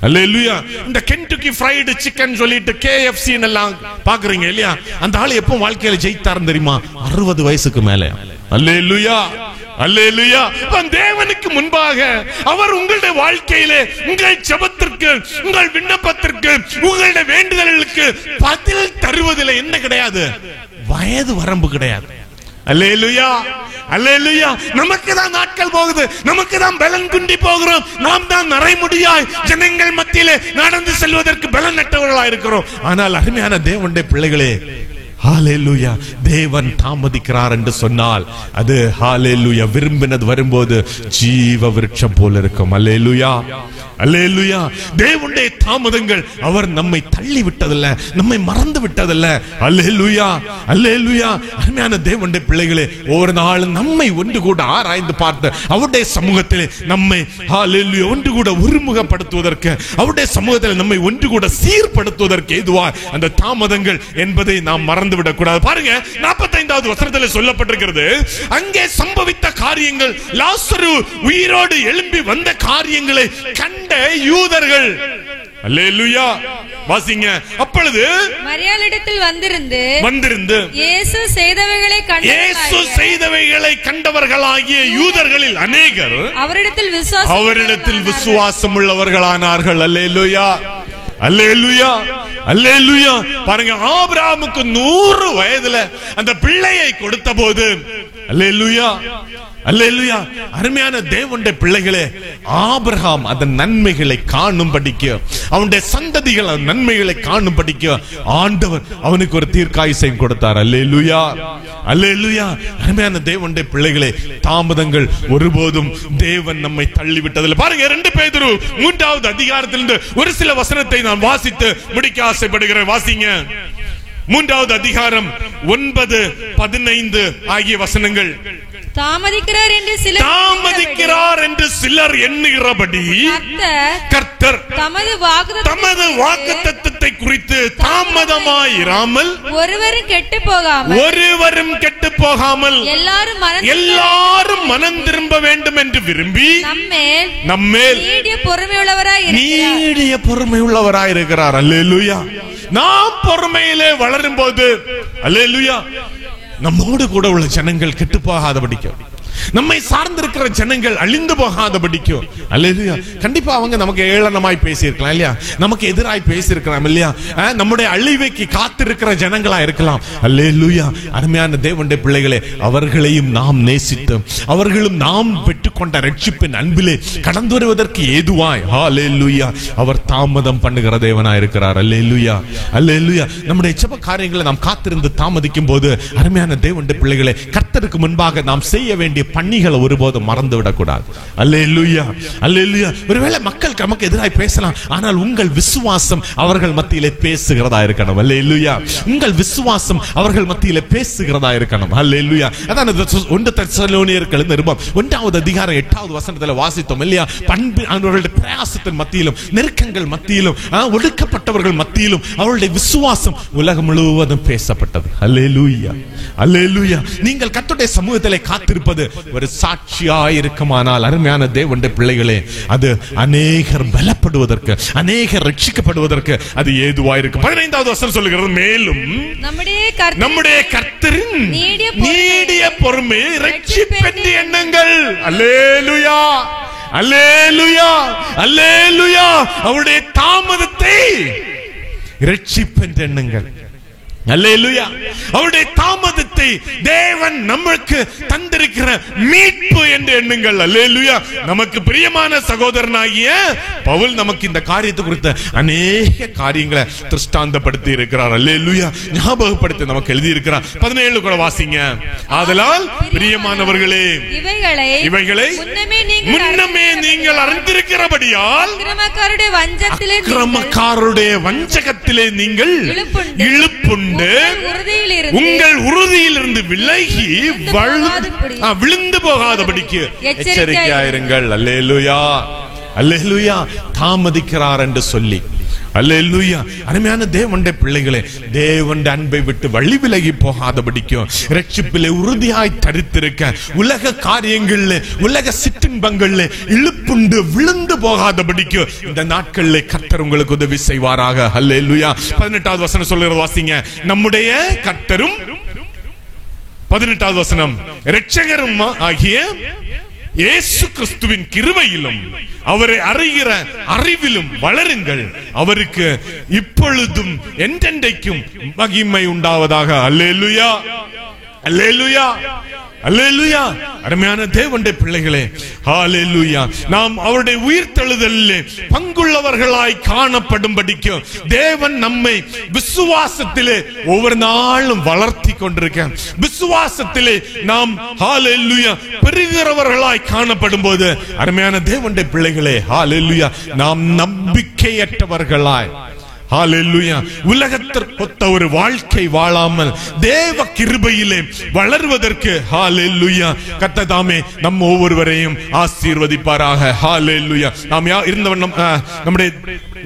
அல்லேலூயா. இந்த கென்டக்கி ஃப்ரைடு சிக்கன் சொல்லிட்டு KFC எல்லாம் பாக்குறீங்க இல்லையா? அந்த ஆளு எப்போ வாழ்க்கையில ஜெயித்தாருன்னு தெரியுமா? 60 வயசுக்கு மேல. அல்லேலூயா, அல்லேலூயா. தேவனுக்கு முன்பாக அவர் உங்களுடைய வாழ்க்கையிலே உங்கள் ஜெபத்திற்கு, உங்கள் விண்ணப்பத்திற்கு, உங்களுடைய வேண்டுதல்களுக்கு பதில் தருவதில் என்ன கிடையாது? வயது வரம்பு கிடையாது. அல்லேலூயா, அல்லேலூயா. நமக்கு தான் நாட்கள் போகுது, நமக்கு தான் பலன் குண்டி போகிறோம், நாம் தான் நரைமுடியாய் ஜனங்கள் மத்தியிலே நடந்து செல்வதற்கு பலன் நட்டவர்களாய் இருக்கிறோம். ஆனால் அருமையான தேவனுடைய பிள்ளைகளே, ஹல்லேலூயா, தேவன் தாமதிக்கிறார் என்று சொன்னால் அது ஹல்லேலூயா விரும்பினது வரும்போது ஜீவ விருட்சம் போல இருக்கும். அல்லேலூயா, அல்லேலூயா. தேவனுடைய தாமதங்கள் அவர் நம்மை தள்ளி விட்டதில்லை, நம்மை மறந்து விட்டதில்லை. அல்லேலூயா, அல்லேலூயா. அருமையான தேவனுடைய பிள்ளைகளே, ஒவ்வொரு நாளும் நம்மை ஒன்று கூட ஆராய்ந்து பார்த்து அவருடைய சமூகத்திலே நம்மை ஹல்லேலூயா ஒன்று கூட ஒருமுகப்படுத்துவதற்கு, அவருடைய சமூகத்தில் நம்மை ஒன்று கூட சீர்படுத்துவதற்கு ஏதுவா அந்த தாமதங்கள் என்பதை நாம் மறந்து விடக்கூடாது. பாருங்க, 45வது வசனத்தில் சொல்லப்பட்டிருக்கிறது, அங்கே சம்பவித்த காரியங்கள், லாசரு உயிரோடு எழும்பி வந்த காரியங்களை கண்ட யூதர்கள். அல்லேலூயா. வாசிங்க. அப்பொழுது மரியாளிடத்தில் வந்திருந்து இயேசு செய்தவைகளை கண்டவர்களாகிய யூதர்களில் அநேகர் அவரிடத்தில் விசுவாசம் உள்ளவர்களானார்கள். அல்லேலூயா, அல்லேலூயா, அல்லேலூயா. பாருங்க, ஆபிரகாமுக்கு 100 வயதுல அந்த பிள்ளையை கொடுத்த போது, அல்லேலூயா, அல்லேலூயா. அருமையான தேவனுடைய பிள்ளைகளே, ஆபிரகாம் அதன் நன்மைகளை காணும்படிக்கு, அவனுடைய சந்ததிகள் நன்மைகளை காணும்படிக்கு ஆண்டவர் அவனுக்கு ஒரு தீர்க்காயுசையும் கொடுத்தார். அல்லேலூயா, அல்லேலூயா. அருமையான தேவனுடைய பிள்ளைகளே, தாமதங்கள் ஒருபோதும் தேவன் நம்மை தள்ளிவிட்டதில்லை. பாருங்க, 2 பேதுரு 3வது அதிகாரத்திலிருந்து ஒரு சில வசனத்தை நான் வாசித்து முடிக்க ஆசைப்படுகிறேன். வாசிங்க. 3வது அதிகாரம் 9, 15 ஆகிய வசனங்கள். தாமதிக்கிறார் என்று சிலர் எண்ணுகிறபடி கர்த்தர் தமது வாக்குத்தத்தத்தை குறித்து தாமதமாயிராமல் ஒருவரும் கெட்டு போகாமல் எல்லாரும் மனம் திரும்ப வேண்டும் என்று விரும்பி நம்மேல் நீடிய பொறுமை உள்ளவராய் இருக்கிறார். அல்லேலூயா. நாம் பொறுமையிலே வளரும் போது அல்லேலூயா நம்மோடு கூட உள்ள ஜனங்கள் கெட்டு போகாதபடிக்கும், நம்மை சார்ந்திருக்கிற ஜனங்கள் அழிந்து போகாதபடிக்கும் அல்லேலூயா. கண்டிப்பா அவங்க நமக்கு ஏளனமாய் பேசியிருக்கலாம் இல்லையா, நமக்கு எதிராய் பேசியிருக்கலாம் இல்லையா, நம்முடைய அழிவைக்கு காத்திருக்கிற ஜனங்களா இருக்கலாம். அல்லேலூயா. அருமையான தேவனுடைய பிள்ளைகளே, அவர்களையும் நாம் நேசித்து அவர்களும் நாம் பெற்றுக்கொண்ட ரட்சிப்பின் அன்பிலே கடந்து வருவதற்கு ஏதுவாய் அல்லேலூயா அவர் தாமதம் பண்ணுகிற தேவனாய் இருக்கிறார். அல்லேலூயா. அல்லேலூயா. நம்முடைய ஜெப காரியங்களை நாம் காத்திருந்து தாமதிக்கும் போது அருமையான தேவனுடைய பிள்ளைகளே, கர்த்தருக்கு முன்பாக நாம் செய்ய வேண்டிய பணிகளை ஒருபோதும் மறந்து விடக்கூடாது. அல்லேலூயா. அல்லேலூயா. ஒருவேளை மக்கள் நமக்கு எதிராக பேசலாம், ஆனால் உங்கள் விசுவாசம் அவர்கள் மத்தியிலே பேசுகிறதா இருக்கணும். அல்லேலூயா. உங்கள் விசுவாசம் அவர்கள் மத்தியிலே பேசுகிறதா இருக்கணும். அல்லேலூயா. அதான் 1 தெசலோனியர்கள் நிருபம் 1வது அதிகாரம் 8வது வசனத்தில் வாசித்தோம் இல்லையா, பண்பு அவர்களுடைய பிரயாசத்தின் மத்தியிலும் நெருக்கங்கள் மத்தியிலும் ஒடுக்கப்பட்டவர்கள் மத்தியிலும் அவருடைய விசுவாசம் உலகம் முழுவதும் பேசப்பட்டது. அல்லேலூயா. அல்லேலூயா. நீங்கள் கர்த்தருடைய சமூகத்திலே காத்திருப்பது ஒரு சாட்சியாய் இருக்குமானால் அருமையான தேவனுடைய பிள்ளைகளே, அது அநேகர் பலப்படுவதற்கு, அநேகர் ரட்சிக்கப்படுவதற்கு அது ஏதுவாய் இருக்கு. 15வது வசனம் சொல்லுகிறது, மேலும் நம்முடைய கர்த்தரின் நீடிய பொறுமை ரட்சிப்பென்று எண்ணுங்கள். அல்லேலூயா. அல்லேலூயா. அல்லேலூயா. அவருடைய தாமதத்தை ரட்சிப்பென்று எண்ணுங்கள். அல்லேலூயா. அவருடைய தாமதத்தை தேவன் நமக்கு தந்திருக்கிற மீட்பு என்று எண்ணுங்கள். அல்லேலூயா. நமக்கு பிரியமான சகோதரனாகிய பவுல் நமக்கு இந்த காரியத்தை குறித்த அநேக காரியங்களை திருஷ்டாந்தப்படுத்தி இருக்கிறார். அல்லேலூயா. ஞாபகப்படுத்தி நமக்கு எழுதி இருக்கிறார். 17 கூட வாசிங்க. ஆதலால் பிரியமானவர்களே, இவைகளை முன்னமே நீங்கள் அறிந்திருக்கிறபடியால் அக்கிரமக்காரருடைய வஞ்சகத்திலே நீங்கள் இழுப்புண்டு உங்கள் உறுதியிலிருந்து விலகி விழுந்து போகாதபடிக்கு எச்சரிக்கையாயிருங்கள். அல்லேலூயா. அல்லேலூயா. தாமதிக்கிறார் என்று சொல்லி அல்லேலூயா. அருமையான தேவனுடைய பிள்ளைகளே, தேவனுடைய அன்பை விட்டு வழி விலகி போகாதபடிக்கும், ரட்சிப்பிலே உறுதியாய் தரித்திருக்க, உலக காரியங்களிலே உலக சிற்றின்பங்களிலே இழுப்புண்டு விழுந்து போகாதபடிக்கும் இந்த நாட்களிலே கர்த்தர் உங்களுக்கு உதவி செய்வாராக. அல்லேலூயா. 18வது வசனம் சொல்லுகிறது வாசிங்க. நம்முடைய கர்த்தரும் 18வது வசனம், இரட்சகரும் ஆகிய இயேசு கிறிஸ்துவின் கிருபையிலும் அவரை அறிகிற அறிவிலும் வளருங்கள். அவருக்கு இப்பொழுதும் என்றென்றைக்கும் மகிமை உண்டாவதாக. அல்லேலூயா. அல்லேலூயா. அல்லேலூயா. அருமையான தேவனுடைய பிள்ளைகளே, ஹalleluya. நாம் அவருடைய உயிர்த்தெழுதலிலே பங்குள்ளவர்களாய் காணப்படும்படிக்கு தேவன் நம்மை விசுவாசத்திலே ஒவ்வொரு நாளும் வளர்த்தி கொண்டிருக்க, விசுவாசத்திலே நாம் ஹalleluya பெருகிறவர்களாய் காணப்படும் போது அருமையான தேவனுடைய பிள்ளைகளே, ஹalleluya, நாம் நம்பிக்கையற்றவர்களாய் ஹalleluya உலகத்திற்கொத்த ஒரு வாழ்க்கை வாழாமல் தேவ கிருபையிலே வளர்வதற்கு ஹalleluya கர்த்தர் தாமே நம்ம ஒவ்வொருவரையும் ஆசீர்வதிப்பாராக. ஹalleluya.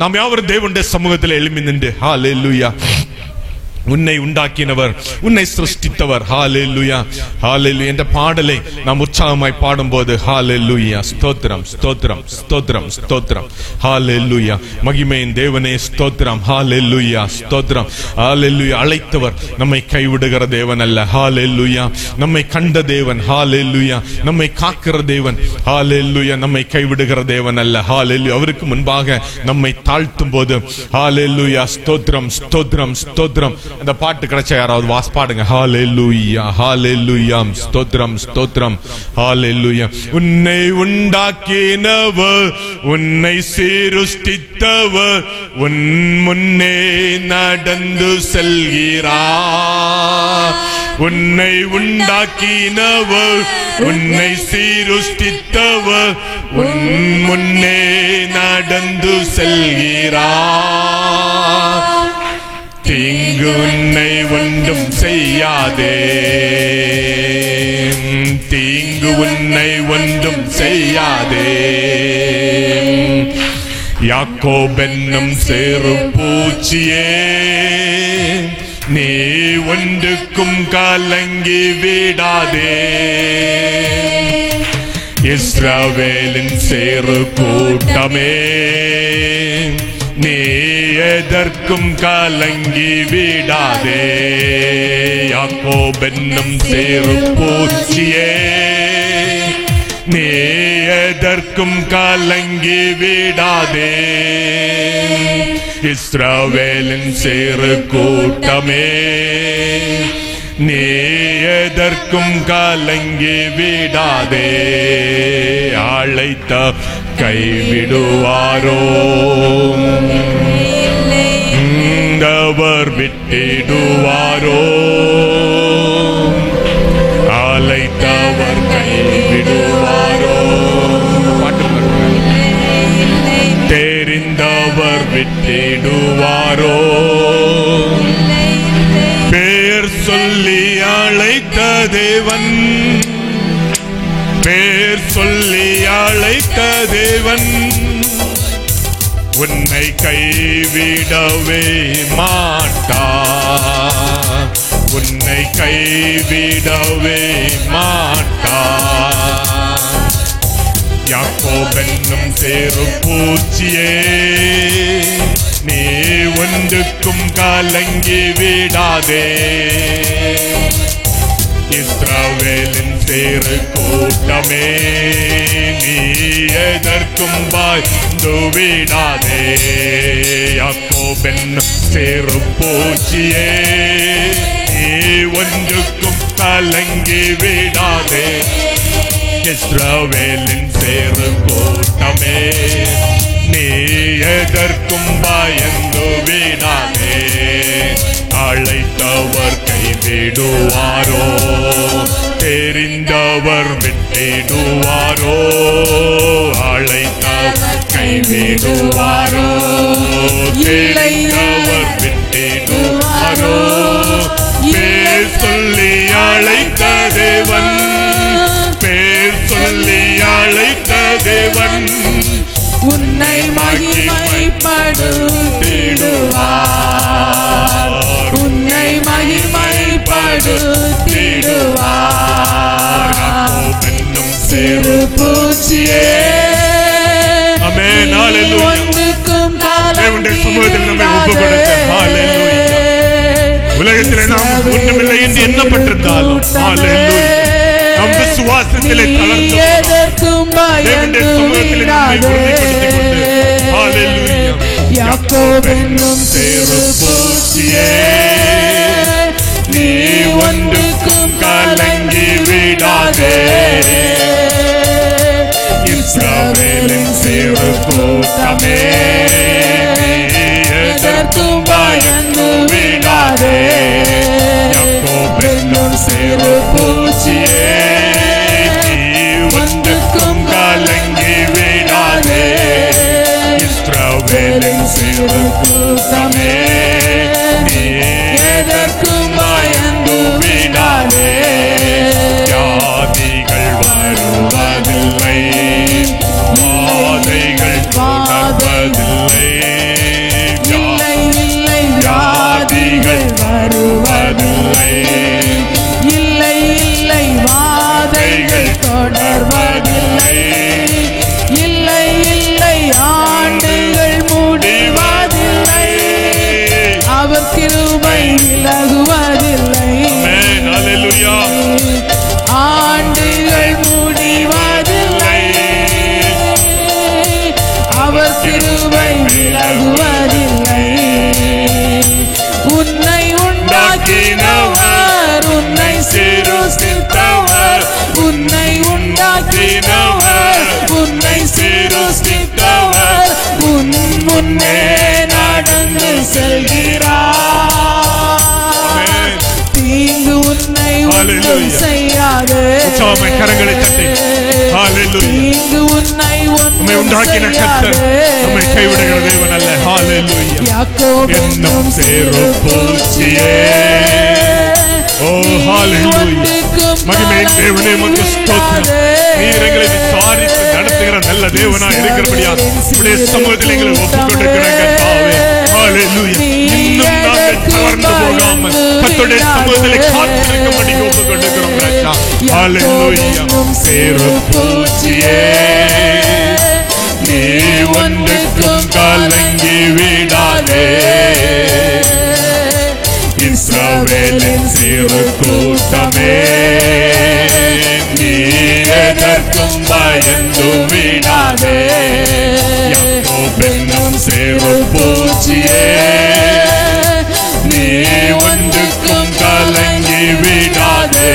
நாம் யாவரும் தேவனுடைய சமூகத்தில் எழும்பி நின்று ஹalleluya, உன்னை உண்டாக்கினவர், உன்னை சிருஷ்டித்தவர், ஹalleluya ஹalleluya என்ற பாடலை நாம் உற்சாகமாய் பாடும்போது ஹalleluya ஸ்தோத்திரம் ஸ்தோத்திரம் ஸ்தோத்திரம் ஸ்தோத்திரம் ஹalleluya மகிமையின் தேவனே ஸ்தோத்திரம் ஹalleluya ஸ்தோத்திரம் ஹalleluya. அழைத்தவர் நம்மை கைவிடுகிற தேவன் அல்ல. ஹalleluya. நம்மை கண்ட தேவன். ஹalleluya. நம்மை காக்கிற தேவன். ஹalleluya. நம்மை கைவிடுகிற தேவன் அல்ல. ஹalleluya. அவருக்கு முன்பாக நம்மை தாழ்த்தும் போது ஹalleluya ஸ்தோத்திரம் ஸ்தோத்திரம் ஸ்தோத்திரம். அந்த பாட்டு கிடைச்ச யாராவது பாடுங்க. ஹalleluya ஹalleluya ஸ்தோத்திரம் ஸ்தோத்திரம் ஹalleluya. உன்னை உண்டாக்கினவர், உன்னை சிருஷ்டித்தவர், உன் முன்னே நடந்து செல்கிறார். உன்னை உண்டாக்கினவர், உன்னை சிருஷ்டித்தவர், உன் முன்னே நடந்து செல்கிறார். தீங்கு உன்னை ஒன்றும் செய்யாதே, தீங்கு உன்னை ஒன்றும் செய்யாதே. யாக்கோபென்னும் சேறு பூச்சியே, நீ ஒன்றுக்கும் கலங்கி விடாதே. இஸ்ரவேலின் சேறு கூட்டமே, நீ எதற்கும் கலங்கி விடாதே. யாக்கோபென்னும் சேறு பூச்சியே, நீ எதற்கும் கலங்கி விடாதே. இஸ்ரவேலின் சேறு கூட்டமே, நீ எதற்கும் கலங்கி விடாதே. அழைத்த கைவிடுவாரோ, அவர் விட்டிடுவாரோ. அழைத்தவர் கைவிடுவாரோ, தெரிந்தவர் விட்டிடுவாரோ. பேர் சொல்லி அழைத்த தேவன், பேர் சொல்லி அழைத்த தேவன், உன்னை கைவிடவே மாட்டார். உன்னை கைவிடவே மாட்டார். யாக்கோபென்னும் சேறு பூச்சியே, நீ ஒன்றுக்கும் கலங்கி விடாதே. இஸ்ரவேலின் சேறு கூட்டமே, நீ எதற்கும் பயந்து விடாதே. யாக்கோபென்னும் சேறு பூச்சியே, நீ ஒன்றுக்கும் கலங்கி விடாதே. இஸ்ரவேலின் சேறு கூட்டமே, நீ எதற்கும் பயந்து விடாதே. அழைத்தவர் கைவிடுவாரோ, தெரிந்தவர் விட்டிடுவாரோ. அழைத்தவர் கைவிடுவாரோ, தெரிந்தவர் விட்டிடுவாரோ. பேர் சொல்லி அழைத்த தேவன், பேர் சொல்லி அழைத்த தேவன், உன்னை மகிமைப்படுத்திடுவார். உன்னை மகிமைப்படுத்திடுவார். யாக்கோபென்னும் சேறு பூச்சியே, ஆமென். ஹல்லேலூயா. ஒன்றுக்கும் தேவனுடைய சமூகத்தில் நம்மை ஒப்புக்கொடுத்து, ஹல்லேலூயா. உலகத்திலே நாம் ஒன்றுமில்லை என்று எண்ணப்பட்டிருந்தாலும், ஹல்லேலூயா, நம் விசுவாசத்திலே தளர்ந்தோம். தேவனுடைய சமூகத்திலே நம்மை உறுதிப்படுத்திக் கொண்டு, ஹல்லேலூயா. யாக்கோபென்னும் சேறு பூச்சியே, நீ ஒன்றுக்கும் கலங்கி விடாதே. இஸ்ரவேலின் சேறு கூட்டமே, நீ எதற்கும் பயந்து விடாதே. யாக்கோபென்னும் சேறு பூச்சியே, நீ ஒன்றுக்கும் கலங்கி விடாதே. இஸ்ரவேலின் சேறு கூட்டமே, நீ எதற்கும் பயந்து விடாதே. ஜாதிகள் வருவதில்லை, வாதைகள் தொடர்வதில்லை. ஜாதிகள் வருவதில்லை, இல்லை இல்லை வாதைகள் தொடர்வதில்லை. இல்லை இல்லை ஆண்டுகள் முடிவதில்லை. அவர் கிருபை விலகுவதில்லை. ஆமென். ஹல்லேலூயா. ஆண்டுகள் முடிவதில்லை. அவர் கிருபை விலகுவதில்லை. உன்னை உண்டாக்கினவர், உன்னை சிருஷ்டித்தவர், உன்னை உண்டாக்கினவர், உன்னை சிருஷ்டித்தவர், உன் முன்னே நடந்து செல்கிறார். தீங்கு உன்னை ஒன்றும் செய்யாது. உற்சாகமாய் கரங்களை தட்டி, ஹல்லேலூயா. தீங்கு உன்னை நம்மை ஒன்றும் உண்டாக்கின கர்த்தர் நம்மை கைவிடுகிற தேவன் அல்ல. ஹல்லேலூயா. யாக்கோபென்னும் சேறு பூச்சியே, ஓ ஹல்லேலூயா. ஒன்றுக்கும் மகிமையின் தேவனே உமக்கு ஸ்தோத்திரம். நீர் எங்களை விசாரித்து நடத்துகிற நல்ல தேவனாய் இருக்கிறபடியா உம்முடைய சமூகத்தில் எங்களை ஒப்புக்கொண்டிருக்கிற கர்த்தாவே, ஹல்லேலூயா. இன்னும் நாங்கள் தளர்ந்து போகாமல் கர்த்தருடைய சமூகத்தில் காத்திருக்கும்படி ஒப்புக்கொண்டிருக்கிறோம் ராஜா. ஹல்லேலூயா. சேருப்பூச்சியே நீ ஒன்றுக்கும் கலங்கி விடாதே, இஸ்ரவேலின் சிறு கூட்டமே நீ எதற்கும் பயந்து விடாதே, யாக்கோபென்னும் சிறு பூச்சியே நீ ஒன்றுக்கும் கலங்கி விடாதே,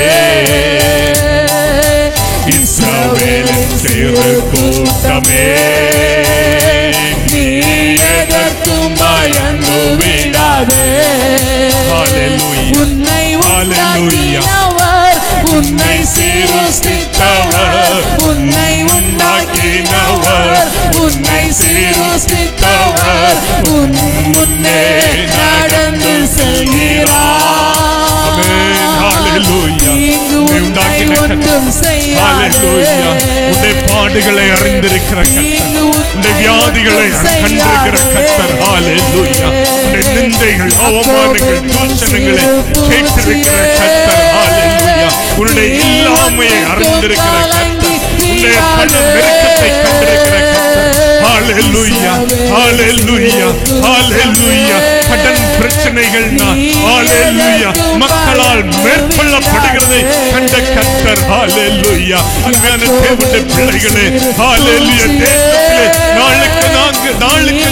இஸ்ரவேலின் சிறு கூட்டமே நீ எதற்கும் பயந்து விடாதே. உன்னை உண்டாக்கினவர், உன்னை சிருஷ்டித்தவர், உன்னை உண்டாக்கினவர், உன்னை சிருஷ்டித்தவர் உன் முன்னே நடந்து செல்கிறார். உன்னுடைய பாடுகளை அறிந்திருக்கிற கர்த்தர், உன்னுடைய வியாதிகளை கண்டிருக்கிற கர்த்தர், ஹல்லேலூயா. உன்னுடைய நிந்தைகள், அவமானங்கள், தூஷணங்களை கேட்டிருக்கிற கர்த்தர், ஹல்லேலூயா. உன்னுடைய இல்லாமையை அறிந்திருக்கிற கர்த்தர், உன்னுடைய பண நெருக்கத்தை கண்டிருக்கிற கர்த்தர், ஹல்லேலூயா, ஹல்லேலூயா, ஹல்லேலூயா. கடன் பிரச்சனைகள் ஹல்லேலூயா மக்களால் மேற்கொள்ளப்படுகிறதை கண்ட கர்த்தர், ஹல்லேலூயா. அன்பான தேவனுடைய பிள்ளைகளே, ஹல்லேலூயா. தேசத்திலே நாளுக்கு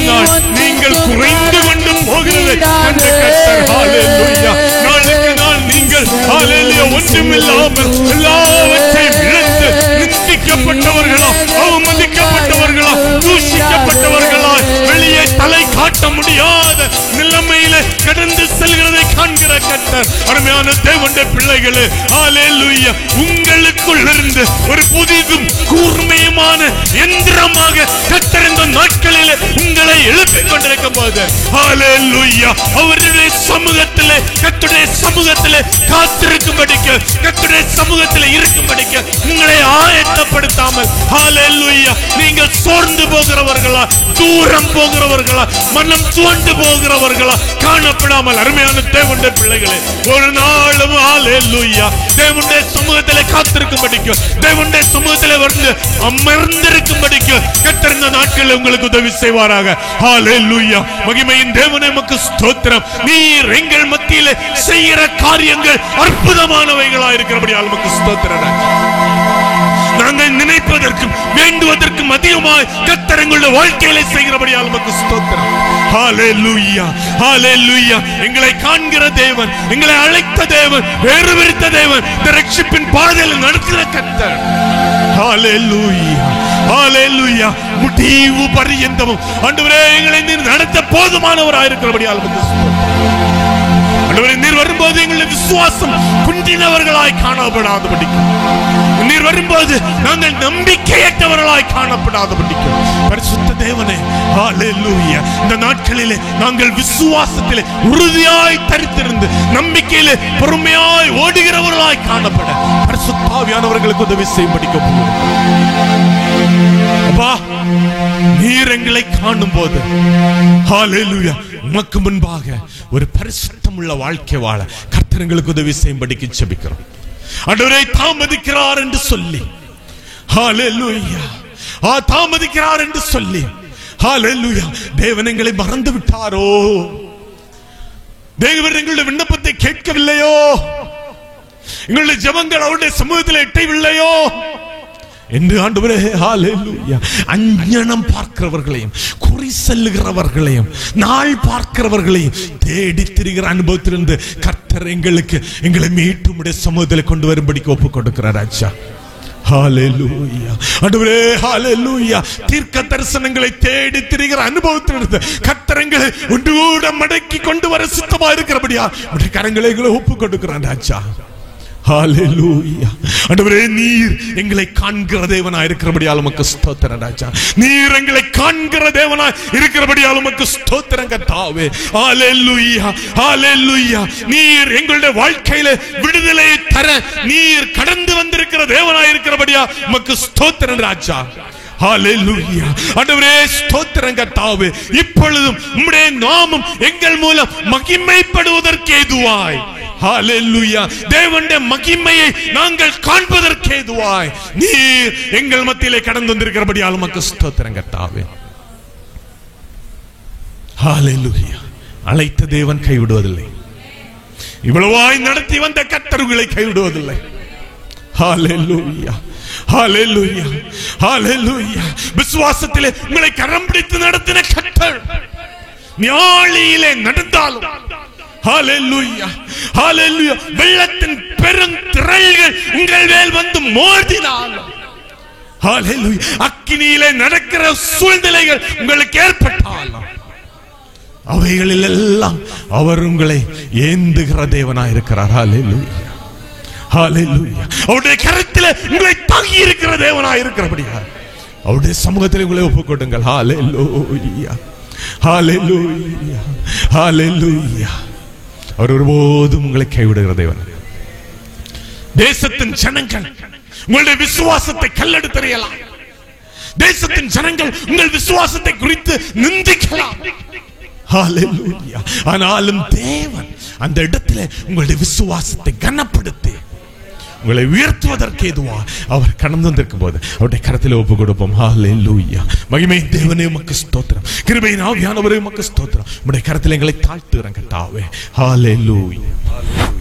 நாள் நீங்கள் குறைந்து கொண்டு போகிறதை கண்ட கர்த்தர், ஹல்லேலூயா. நாளுக்கு நாள் நீங்கள் ஹல்லேலூயா ஒன்றுமில்லாமல் எல்லாவற்றையும் இழந்து நிந்திக்கப்பட்டவர்களா, அவமதிக்கப்பட்டவர்களா, தூஷிக்கப்பட்டவர்களா, வெளியே தலை காட்ட முடியாத நிலைமையில கடந்து செல்கிறதை காண்கிற கர்த்தர், அருமையான தேவனுடைய பிள்ளைகளே, ஹல்லேலூயா. உங்களுக்குள் இருந்து ஒரு புதிதும் கூர்மையுமான எந்திரமாக கர்த்தர் இந்த நாட்களிலே உங்களை எழுப்பிக் கொண்டிருக்கும் போது, ஹல்லேலூயா, அவருடைய சமூகத்திலே, கர்த்தருடைய சமூகத்திலே காத்திருக்கும்படிக்கு, கர்த்தருடைய சமூகத்திலே இருக்கும்படிக்கு உங்களை ஆயத்தப்படுத்தாமல், ஹல்லேலூயா, நீங்கள் சோர்ந்து போகிறவர்களா, தூரம் போகிறவர்களா, மனம் துவண்டு போகிறவர்களா காணப்படாமல், அருமையான தேவனுடைய பிள்ளைகளே, ஒரு நாளும் ஹல்லேலூயா தேவனுடைய சமூகத்திலே காத்திருக்கும்படிக்கு, தேவனுடைய சமூகத்திலே வந்து அமர்ந்திருக்கும்படிக்கு கர்த்தர் இந்த நாட்களில் உங்களுக்கு உதவி செய்வாராக. ஹல்லேலூயா. மகிமையின் தேவனே உமக்கு ஸ்தோத்திரம். நீர் எங்கள் மத்தியிலே செய்கிற காரியங்கள் அற்புதமானவைகளா இருக்கிறபடியால் உமக்கு ஸ்தோத்திரம். நாங்கள் நினைப்பதற்கும் வேண்டுவதற்கும் அதிகமாய் கர்த்தர் எங்களுடைய வாழ்க்கையிலே செய்கிறபடியால் உமக்கு ஸ்தோத்திரம். ஹல்லேலூயா, ஹல்லேலூயா. எங்களை காண்கிற தேவன், எங்களை அழைத்த தேவன், வேறு விரித்த தேவன், இந்த ரட்சிப்பின் பாதையில் நடத்துகிற கர்த்தர், ஹல்லேலூயா, ஹல்லேலூயா. முடிவு பரியந்தமும் ஆண்டவரே எங்களை நீர் நடத்த போதுமானவராய் இருக்கிறபடியால் உமக்கு ஸ்தோத்திரம். ஆண்டவரே, நீர் வரும்போது எங்களுடைய விசுவாசம் குன்றினவர்களாய் காணப்படாதபடிக்கு, நீர் வரும்போது நாங்கள் நம்பிக்கையற்றவர்களாய் காணப்படாதபடிக்கு, பரிசுத்த தேவனே, ஹல்லேலூயா. இந்த நாட்களிலே நாங்கள் விசுவாசத்திலே உறுதியாய் தரித்திருந்து நம்பிக்கையிலே பொறுமையாய் ஓடுகிறவர்களாய் காணப்பட பரிசுத்த ஆவியானவர்களுக்கு உதவி செய்யும்படிக்கு அப்பா, நீர் எங்களை காணும் போது, ஹல்லேலூயா, உமக்கு முன்பாக ஒரு பரிசுத்தமுள்ள வாழ்க்கை வாழ கர்த்தர் எங்களுக்கு உதவி செய்யும்படிக்கு ஜெபிக்கிறோம். ஆண்டவரே, தாமதிக்கிறார் என்று சொல்லி, ஹல்லேலூயா, தாமதிக்கிறார் என்று சொல்லி, ஹல்லேலூயா, தேவன் எங்களை மறந்து விட்டாரோ, தேவன் எங்களுடைய விண்ணப்பத்தை கேட்கவில்லையோ, எங்களுடைய ஜெபங்கள் அவருடைய சமூகத்தில் எட்டவில்லையோ என்று ஆண்டவரே, ஹல்லேலூயா, அஞ்ஞானம் பார்க்கிறவர்களையும், குறி செல்லுகிறவர்களையும், நாள் பார்க்கிறவர்களையும் தேடி திரிகிற அனுபவத்திலிருந்து கர்த்தர் எங்களை மீட்டுமுடைய சமூகத்தில் கொண்டு வரும்படிக்கு ஒப்புக் கொடுக்கிறார் ராஜா. ஹல்லேலூயா. ஆண்டவரே, ஹல்லேலூயா. தீர்க்க தரிசனங்களை தேடி திரிகிற அனுபவத்திலிருந்து கர்த்தர் எங்களை ஒன்றுகூட மடக்கி கொண்டு வர சித்தமா இருக்கிறபடியா உடைய கரங்களை ஒப்புக் கொடுக்கிறான் ராஜா. ஹல்லேலூயா. ஆண்டவரே, நீர் எங்களை காண்கிற தேவனாய் இருக்கிறபடியால் உமக்கு ஸ்தோத்திரம் ராஜா. நீர் எங்களை காண்கிற தேவனாய் இருக்கிறபடியால் உமக்கு ஸ்தோத்திரம் கர்த்தாவே. ஹல்லேலூயா, ஹல்லேலூயா. நீர் எங்களுடைய வாழ்க்கையில விடுதலையை தர நீர் கடந்து வந்திருக்கிற தேவனாய் இருக்கிறபடியா உமக்கு ஸ்தோத்திரம் ராஜா. ஹல்லேலூயா. ஆண்டவரே ஸ்தோத்திரம் கர்த்தாவே. இப்பொழுதும் உம்முடைய நாமம் எங்கள் மூலம் மகிமைப்படுவதற்கு ஏதுவாய். ஹல்லேலூயா. தேவனுடைய மகிமையை நாங்கள் காண்பதற்கு ஏதுவாய் நீர் எங்கள் மத்தியிலே கடந்து வந்திருக்கிறபடியால் உமக்கு ஸ்தோத்திரம் கர்த்தாவே. ஹல்லேலூயா. அழைத்த தேவன் கைவிடுவதில்லை. இவ்வளவாய் நடத்தி வந்த கர்த்தர்களை கைவிடுவதில்லை. ஹல்லேலூயா. ஹல்லேலூயா. ஹல்லேலூயா. விசுவாசத்திலே உங்களை கரம் பிடித்து நடத்தின கர்த்தர் ஞாலியிலே நடந்தாலும் ஹல்லேலூயா. ஹல்லேலூயா. வெள்ளத்தின் பெருந்திரள்கள் உங்கள் மேல் வந்து மோதினாலும் ஹல்லேலூயா. அக்கினியிலே நடக்கிற சூழ்நிலைகள் உங்களுக்கு ஏற்பட்டாலும் அவைகளில் எல்லாம் அவர் உங்களை ஏந்துகிற தேவனாய் இருக்கிறார். ஹல்லேலூயா. ஹல்லேலூயா. அவருடைய கரத்திலே உங்களை தாங்கி இருக்கிற தேவனாய் இருக்கிறபடியா அவருடைய சமூகத்தில் உங்களை ஒப்புக்கொடுங்கள். ஹல்லேலூயா. ஹல்லேலூயா. ஹல்லேலூயா. அவர் ஒருபோதும் உங்களை கைவிடுகிற தேவன். தேசத்தின் ஜனங்கள் உங்களுடைய விசுவாசத்தை கல்லெடுத்தறியலாம். தேசத்தின் ஜனங்கள் உங்கள் விசுவாசத்தை குறித்து நிந்திக்கலாம். ஹல்லேலூயா. ஆனாலும் தேவன் அந்த இடத்திலே உங்களுடைய விசுவாசத்தை கனப்படுத்தி உங்களை உயர்த்துவதற்கு ஏதுவா அவர் கடந்து வந்திருக்கும் போது அவருடைய கரத்தில் ஒப்பு கொடுப்போம். ஹல்லேலூயா. மகிமை தேவனே உமக்கு ஸ்தோத்திரம். கிருபையின் ஆவியானவரே உமக்கு ஸ்தோத்திரம். உம்முடைய கரத்தில் எங்களை தாழ்த்துகிறேன் கர்த்தாவே. ஹல்லேலூயா.